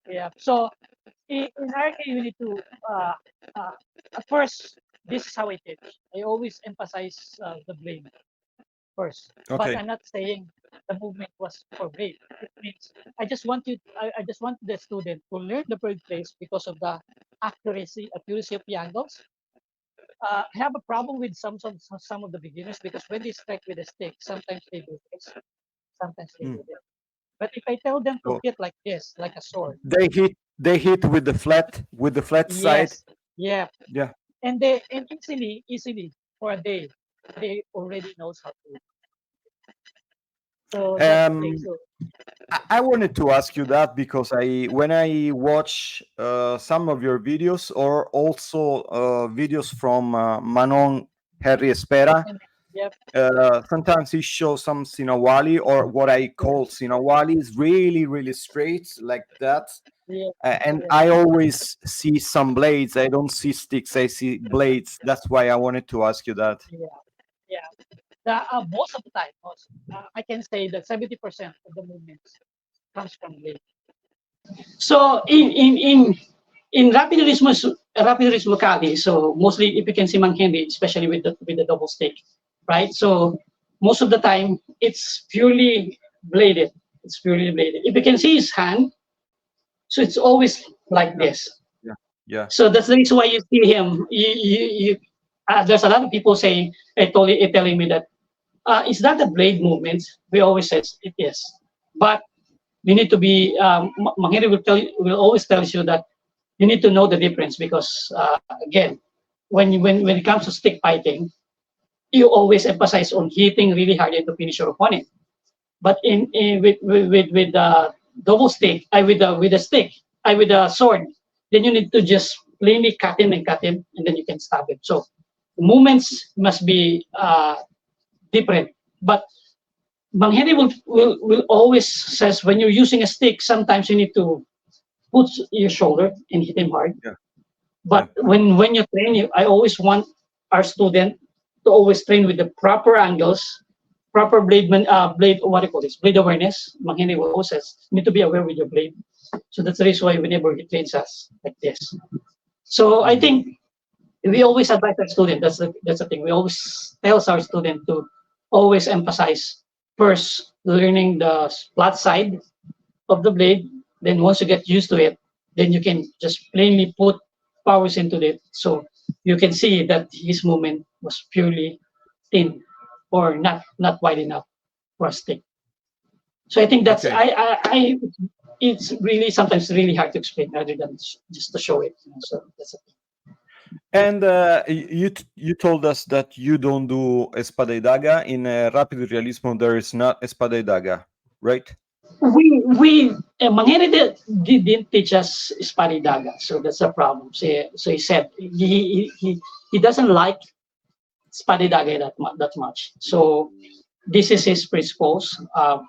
Yeah. So in RK, you need to at first. This is how I teach. I always emphasize the blade first, but Okay. I'm not saying the movement was for blade. It means I just want you. I just want the student to learn the bird place because of the accuracy of the angles. I have a problem with some of the beginners because when they strike with a stick, sometimes they do this, sometimes they do this. But if I tell them to So hit like this, like a sword, they hit with the flat side. yes, yeah, Yeah. and easily for a day, they already knows how to. So that's the thing. Um, So I wanted to ask you that because when I watch some of your videos or also videos from Manon Harry Espera, and yep, sometimes he shows some sinawali or what I call sinawali is really straight like that. yeah, And yeah, I always see some blades. I don't see sticks. I see blades. That's why I wanted to ask you that. yeah, yeah. Most of the time, I can say that 70% of the movements comes from blade. So in Rapido Realismo Kali, so mostly if you can see Mang Henry, especially with the double stick, right? So most of the time it's purely bladed. It's purely bladed. If you can see his hand, so it's always like this. Yeah. Yeah. So that's the reason why you see him. There's a lot of people saying, telling me that is that the blade movement? We always says it is, but you need to be. Mang Henry will always tell you that you need to know the difference because again, when it comes to stick fighting, you always emphasize on hitting really hard to finish your opponent. But in with double stick, with a stick, with a sword, then you need to just plainly cut him, and then you can stab him. So movements must be different. But Mang Henry will always says when you're using a stick, sometimes you need to put your shoulder and hit him hard. Yeah. But when you train, I always want our student to always train with the proper angles, proper blade, what do you call this? Blade awareness. Mang Henry will always says, you need to be aware with your blade. So that's the reason why whenever he trains us like this. So I think we always advise our student. That's the thing. We always tell our student to always emphasize first learning the flat side of the blade. Then once you get used to it, then you can just plainly put powers into it. So you can see that his movement was purely thin or not wide enough for a stick. So I think that's Okay. I it's really sometimes really hard to explain rather than just to show it. So that's it. And you told us that you don't do espada y daga. In Rapido Realismo, there is not espada y daga, right? We Mang Henry didn't teach us Sparidaga, so that's a problem. So he said he doesn't like Sparidaga that much. So this is his principles. Uh,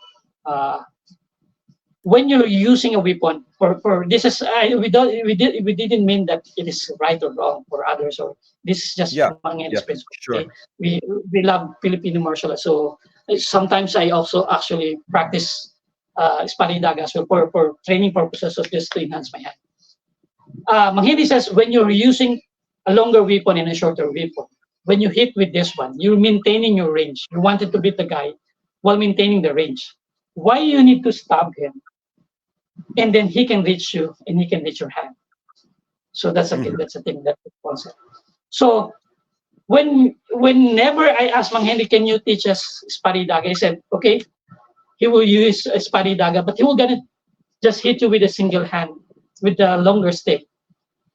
when you're using a weapon for this is we didn't mean that it is right or wrong for others, or this is just Yeah. Mang Henry's Yeah. principle. Sure. Okay? We love Filipino martial arts, so sometimes I also actually practice Sparidaga as well for training purposes of just to enhance my hand. Mang Henry says when you're using a longer weapon and a shorter weapon, when you hit with this one, you're maintaining your range. You wanted to beat the guy while maintaining the range. Why you need to stab him? and then he can reach you and he can reach your hand. So that's a Mhm. that's a thing, that's a concept. So whenever I asked Mang Henry, can you teach us Sparidaga? He said, okay, he will use Sparidaga, but he will gonna just hit you with a single hand with the longer stick.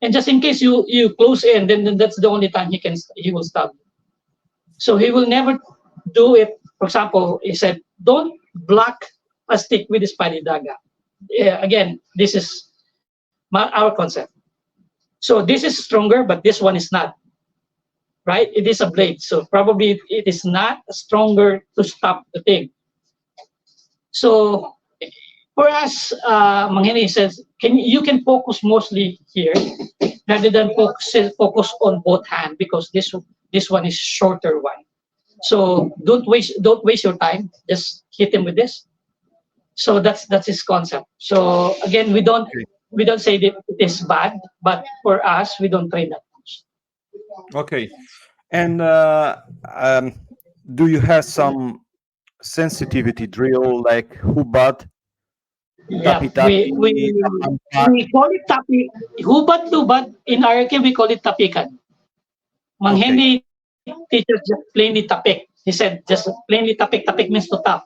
And just in case you close in, then that's the only time he will stab you. So he will never do it. For example, he said, don't block a stick with the Sparidaga. Yeah, again, this is our concept. So this is stronger, but this one is not, right? It is a blade, so probably it is not stronger to stop the thing. So for us, Manghini says, you can focus mostly here rather than focus on both hand because this one is shorter one. So don't waste your time. Just hit him with this. So that's his concept. So again, Okay. we don't say that it is bad, but for us, we don't train that much. Okay. And do you have some sensitivity drill like hubat, Yeah, tapi tapi, tampak? we call it tapi. Hubad lubad in RK we call it tapikan. Mang Okay. Henry teaches just plainly tapik. He said just plainly tapik. Tapik means to tap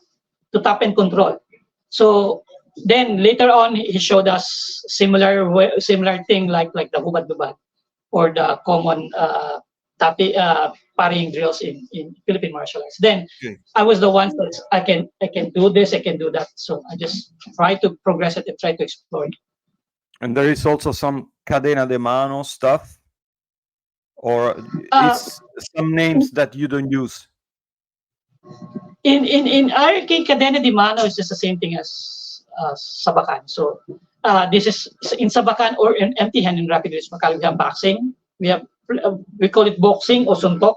and control. So then later on he showed us similar thing like the hubad lubad or the common parrying drills in Philippine martial arts. Then Okay. I was the one that I can do this, I can do that. So I just try to progress it and try to explore it. And there is also some cadena de mano stuff, or Uh, it's some names that you don't use. in RK Cadena de Mano is just the same thing as Sabakan. So this is in Sabakan or in empty hand in Rapido Realismo Kali. We have boxing. We call it boxing or suntok.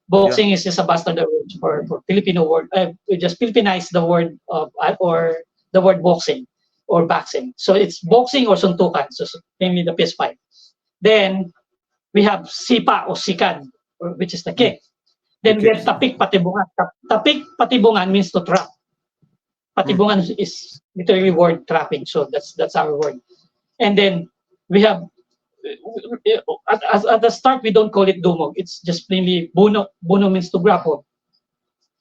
Yeah. Boxing is just a bastard word for Filipino word. We just Filipinize the word of or the word boxing or boxing. So it's boxing or suntukan. So mainly the fist fight. Then we have sipa or sikan, which is the Mm. kick. The Then we have kicks. tapik patibungan. Tapik patibungan means to trap. Mm. Patibungan is literally word trapping. So that's our word. And then we have at the start we don't call it dumog. It's just plainly buno. Buno means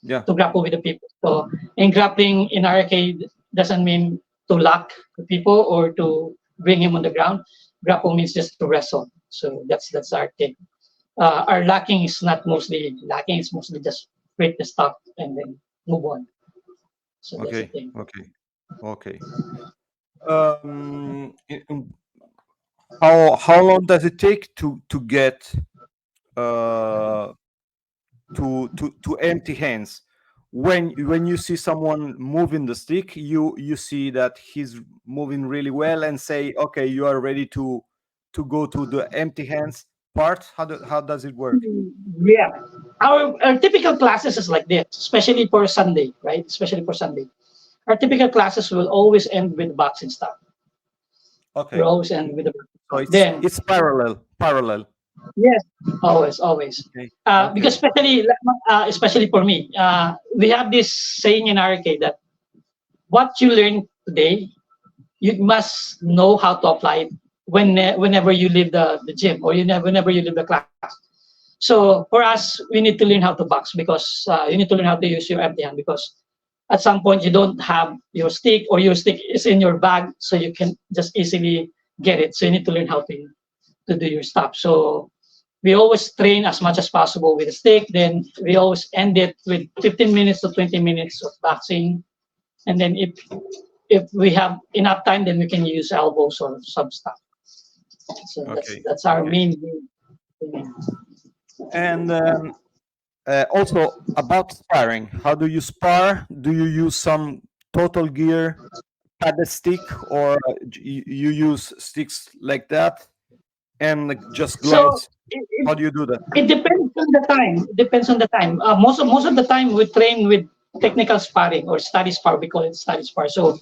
Yeah. to grapple with the people. So in grappling in RK doesn't mean to lock the people or to bring him on the ground. Grapple means just to wrestle. So that's our thing. Our locking is not mostly locking. It's mostly just break the stop and then move on. So that's the Okay. thing. Okay. Okay. How long does it take to get uh to empty hands? When you see someone moving the stick, you see that he's moving really well, and say, okay, you are ready to go to the empty hands part. How does it work? Yeah, our typical classes is like this, especially for Sunday, right? Especially for Sunday, our typical classes will always end with boxing stuff. Will Okay. always end with the boxing So stuff. Then it's parallel. yes, always. Okay. Because Okay. especially for me, we have this saying in RK that what you learn today, you must know how to apply it whenever you leave the gym or whenever you leave the class. So for us, we need to learn how to box because you need to learn how to use your empty hand because at some point you don't have your stick or your stick is in your bag, so you can just easily get it. So you need to learn how to do your stuff. So we always train as much as possible with a stick. Then we always end it with 15 minutes to 20 minutes of boxing. And then if we have enough time, then we can use elbows or some stuff. So Okay. that's our Okay. main. And also about sparring, how do you spar? Do you use some total gear, padded stick, or you use sticks like that and like just So gloves? How do you do that? it depends on the time. It depends on the time. Most of the time we train with technical sparring or study spar. We call it study spar. So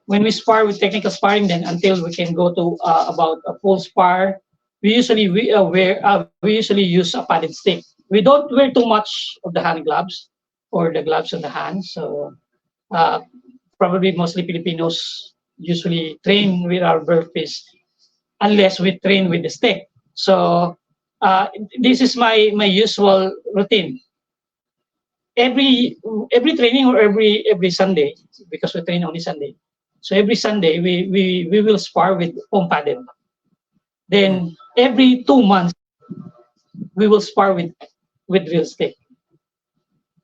when we spar with technical sparring, then until we can go to about a full spar, we usually use a padded stick. We don't wear too much of the hand gloves or the gloves on the hand. So uh, probably mostly Filipinos usually train with our burpees unless we train with the stick. So this is my usual routine. Every training or every Sunday, because we train only Sunday. So every Sunday we will spar with foam padded. Then every 2 months we will spar with real stick.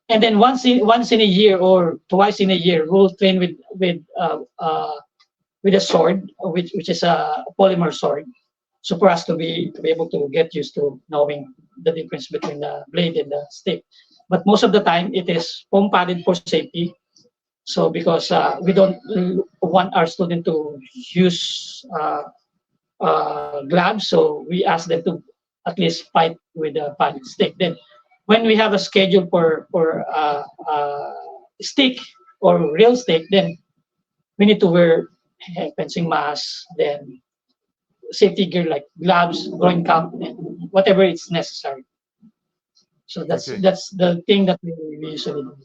And then once in a year or twice in a year we'll train with a sword, which is a polymer sword. So for us to be able to get used to knowing the difference between the blade and the stick. But most of the time it is foam padded for safety. So because we don't want our student to use gloves, so we ask them to at least fight with a padded stick. Then when we have a schedule for stick or real stick, then we need to wear fencing mask, then safety gear like gloves, groin cap, and whatever is necessary. So that's Okay. that's the thing that we usually do.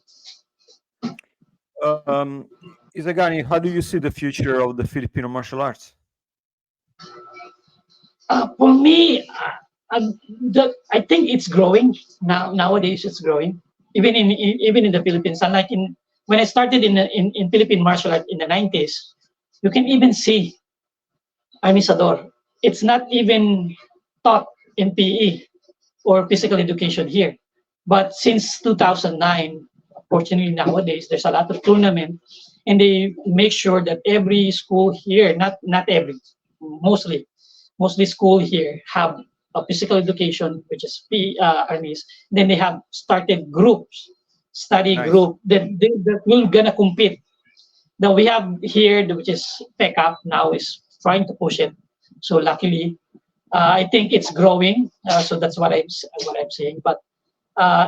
Isagani, how do you see the future of the Filipino martial arts? For me, I think it's growing now. Nowadays, it's growing, even in the Philippines. Unlike when I started in Philippine martial art in the 90s, you can even see Amisador. It's not even taught in PE or physical education here. But since 2009, fortunately nowadays, there's a lot of tournament, and they make sure that every school here, not every, mostly, mostly school here have a physical education, which is Arnis. Then they have started groups, study Nice. group that will gonna compete. Now we have here, which is PECAP now is trying to push it. So luckily, I think it's growing. So that's what I'm saying. But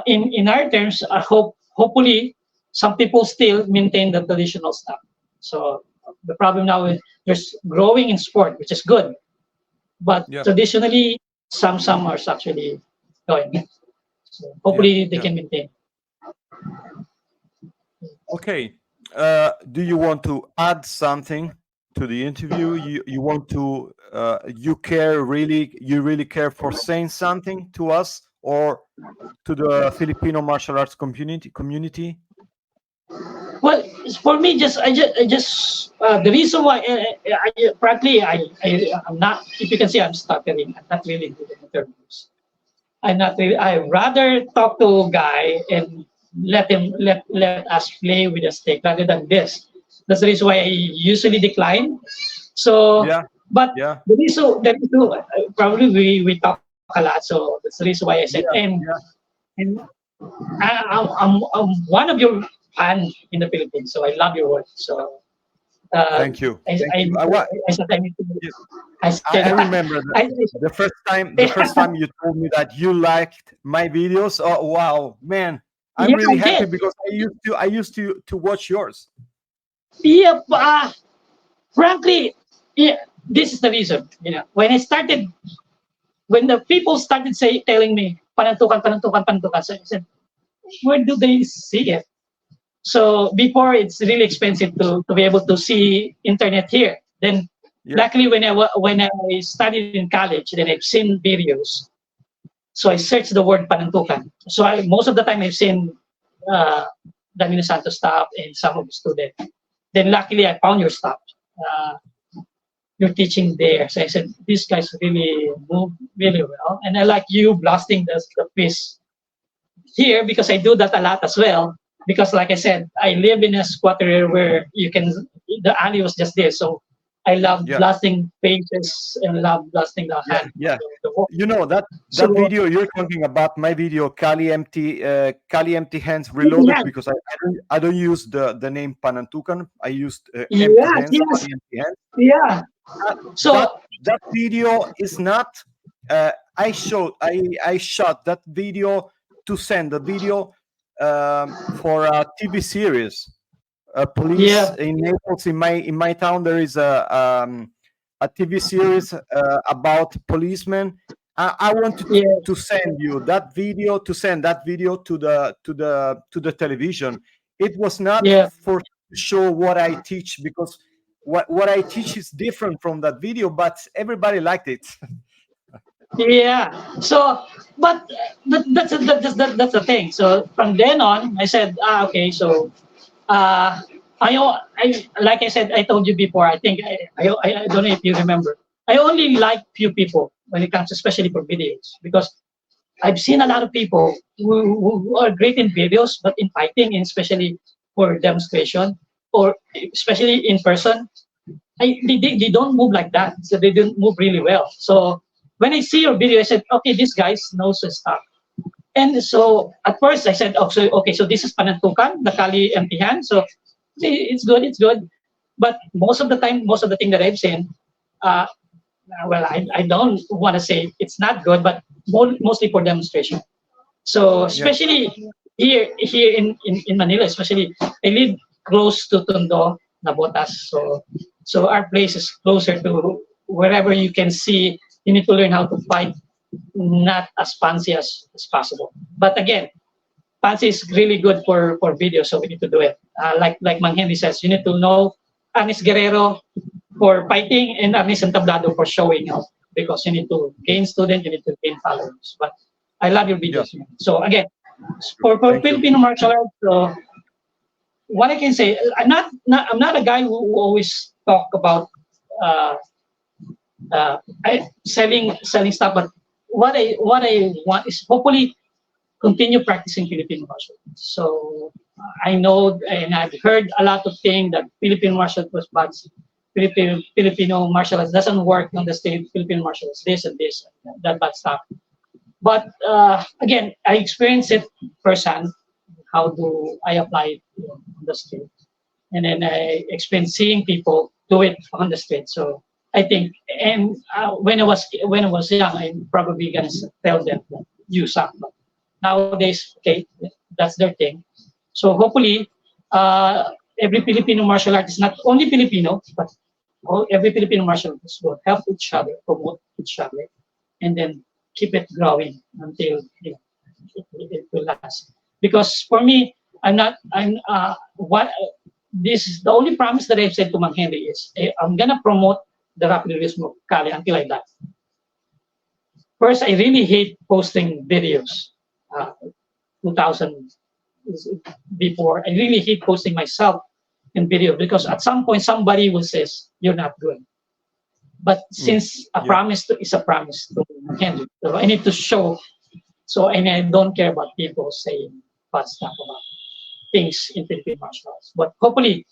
in our terms, I hopefully some people still maintain the traditional stuff. So the problem now is there's growing in sport, which is good, but Yeah. traditionally some are actually going. So hopefully they Yeah. can maintain. Okay. Do you want to add something to the interview? You want to you really care for saying something to us or to the Filipino martial arts community? Well, for me, I just the reason why, frankly, I'm not. If you can see, I'm stuttering. I'm not really good at interviews. I'm not really. I rather talk to a guy and let us play with a stick rather than this. That's the reason why I usually decline. So, Yeah. but Yeah. the reason probably we talk a lot. So that's the reason why I said Yeah. Yeah. and I'm one of your fan in the Philippines, so I love your work. So uh, Thank you. I, Thank I, you. I said I need to. You- I I said remember the first time you told me that you liked my videos. Oh wow, man! I'm yeah, really I happy did. because I used to watch yours. Yeah, frankly, yeah, this is the reason. When the people started telling me panantukan, panantukan, panantukan, so I said, where do they see it? So before it's really expensive to be able to see internet here. Then Yeah. luckily when I studied in college, then I've seen videos. So I searched the word panantukan. So most of the time I've seen uh, Danilo Santos stuff and some of the students. Then luckily I found your stuff. Uh, you're teaching there. So I said, these guys really move really well. And I like you blasting the piece here because I do that a lot as well. Because like I said, I live in a squatter area where the alley was just there. So I love Yeah. blasting pages and love blasting the Yeah. hand. Yeah. The wall. You know that So video you're talking about, my video, Kali empty hands reloaded, yeah, because I don't use the name Panantukan. I used empty yes, hands, yes, Kali empty hands. yeah. that that So that video is not I shot that video to send a video for a TV series. Police yeah, in Naples, in my town, there is a TV series about policemen. I wanted yeah, to send you that video, to send that video to the television. It was not yeah, for to show what I teach, because what I teach is different from that video, but everybody liked it. Yeah. So, but that's the thing. So from then on, I said, okay. So, I like I said, I told you before. I think I don't know if you remember. I only like few people when it comes, especially for videos, because I've seen a lot of people who are great in videos, but in fighting, and especially for demonstration, or especially in person, they don't move like that. So they don't move really well. So when I see your video, I said, okay, this guy knows his stuff. And so at first I said, oh, so, okay, so this is panantukan, the Kali empty hand. So it's good, it's good. But most of the time, most of the thing that I've seen, uh, well, I don't want to say it's not good, but mostly for demonstration. So Yeah. especially here in Manila, especially I live close to Tondo, Nabotas. So our place is closer to wherever you can see. You need to learn how to fight, not as fancy as possible. But again, fancy is really good for video, so we need to do it. Like Mang Henry says, you need to know Arnis Guerrero for fighting and Arnis Entablado for showing off, because you need to gain students, you need to gain followers. But I love your videos. Yeah. So again, for Thank you. Filipino martial arts, what I can say, I'm not a guy who always talk about uh, selling stuff, but what I want is hopefully continue practicing Filipino martial arts. So I know and I've heard a lot of things that Filipino martial arts was bad. Filipino martial arts doesn't work on the state. Filipino martial arts, this and this, and that bad stuff. But again, I experienced it firsthand. How do I apply it on the street? And then I experienced seeing people do it on the street. So I think, and when I was young, I'm probably gonna tell them that you suck. But nowadays, okay, that's their thing. So hopefully, every Filipino martial artist, not only Filipino, but every Filipino martial artist will help each other, promote each other, and then keep it growing until it will last. Because for me, this is the only promise that I've said to Mang Henry is I'm gonna promote the Rapido Realismo Kali until I die. First, I really hate posting videos. 2000 before, I really hate posting myself in video, because at some point somebody will says you're not good. But since a promise is a promise to Henry, so I need to show. So and I don't care about people saying bad stuff about things in Philippine martial arts. But hopefully,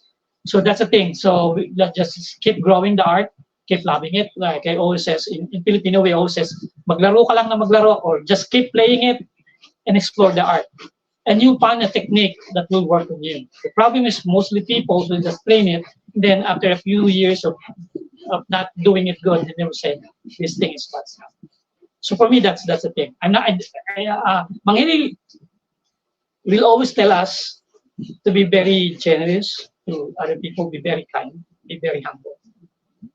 so that's the thing. So let's just keep growing the art, keep loving it. Like I always says in Filipino, we always says maglaro ka lang na maglaro, or just keep playing it and explore the art. And you find a technique that will work on you. The problem is mostly people will just play it. Then after a few years of not doing it good, they will say this thing is bad stuff. So for me, that's the thing. I'm not. Mang Henry will always tell us to be very generous to other people, be very kind, be very humble.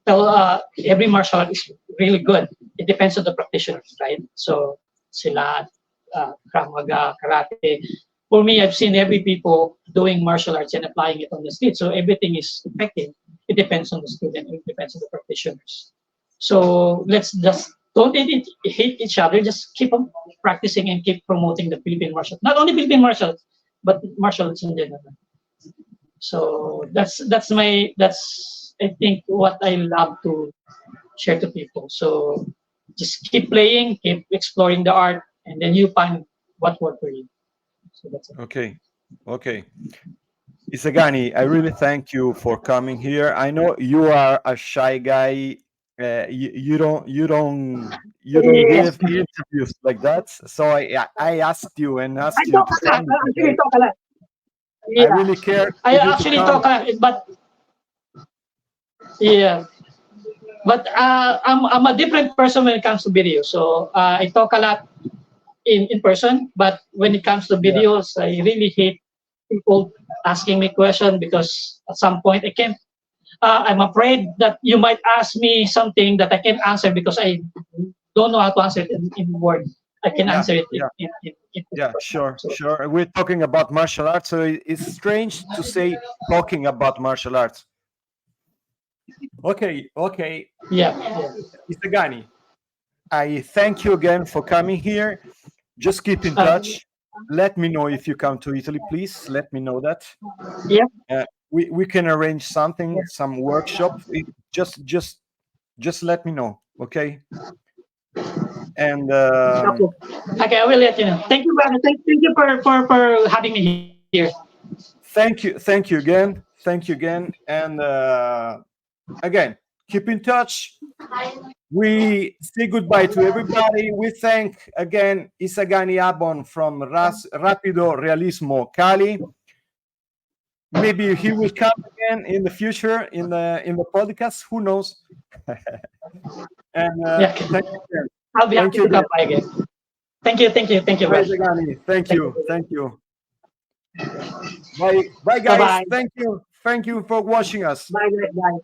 So every martial art is really good. It depends on the practitioners, right? So silat, Krav Maga, karate. For me, I've seen every people doing martial arts and applying it on the street. So everything is effective. It depends on the student. It depends on the practitioners. So let's just don't hate each other. Just keep on practicing and keep promoting the Philippine martial. Not only Philippine martial arts, but martial arts in general. So that's I think what I love to share to people. So just keep playing, keep exploring the art, and then you find what works for you. So that's it. Okay. Isagani, I really thank you for coming here. I know you are a shy guy. You don't Yes. give interviews like that. So I asked you and I asked you talk to a lot. come I actually today. talk a lot. I Yeah. really care I for you to actually come. talk a lot, but yeah. But I'm a different person when it comes to video. So I talk a lot in person, but when it comes to Yeah. videos, I really hate people asking me questions, because at some point I can't. I'm afraid that you might ask me something that I can't answer because I don't know how to answer it in word. I can Yeah. answer it Yeah. in Yeah, person. sure, So sure. We're talking about martial arts, so it's strange to say talking about martial arts. Okay. Yeah. Isagani, I thank you again for coming here. Just keep in touch. Let me know if you come to Italy, please. Let me know that. Yeah. We can arrange something, some workshop. Just let me know, okay? And Okay. Okay, I will let you know. Thank you, brother. Thank you for having me here. thank you again, and again, keep in touch. We say goodbye to everybody. We thank again Isagani Abon from Rapido Realismo Kali. Maybe he will come again in the future in the podcast. Who knows? And Yeah. thank you again. I'll be Thank happy you to come again. by again. Thank you, Bye, brother. Isagani. Thank Thank you. you. Thank you. Bye, Bye guys. bye. Thank you for watching us. Bye, bye.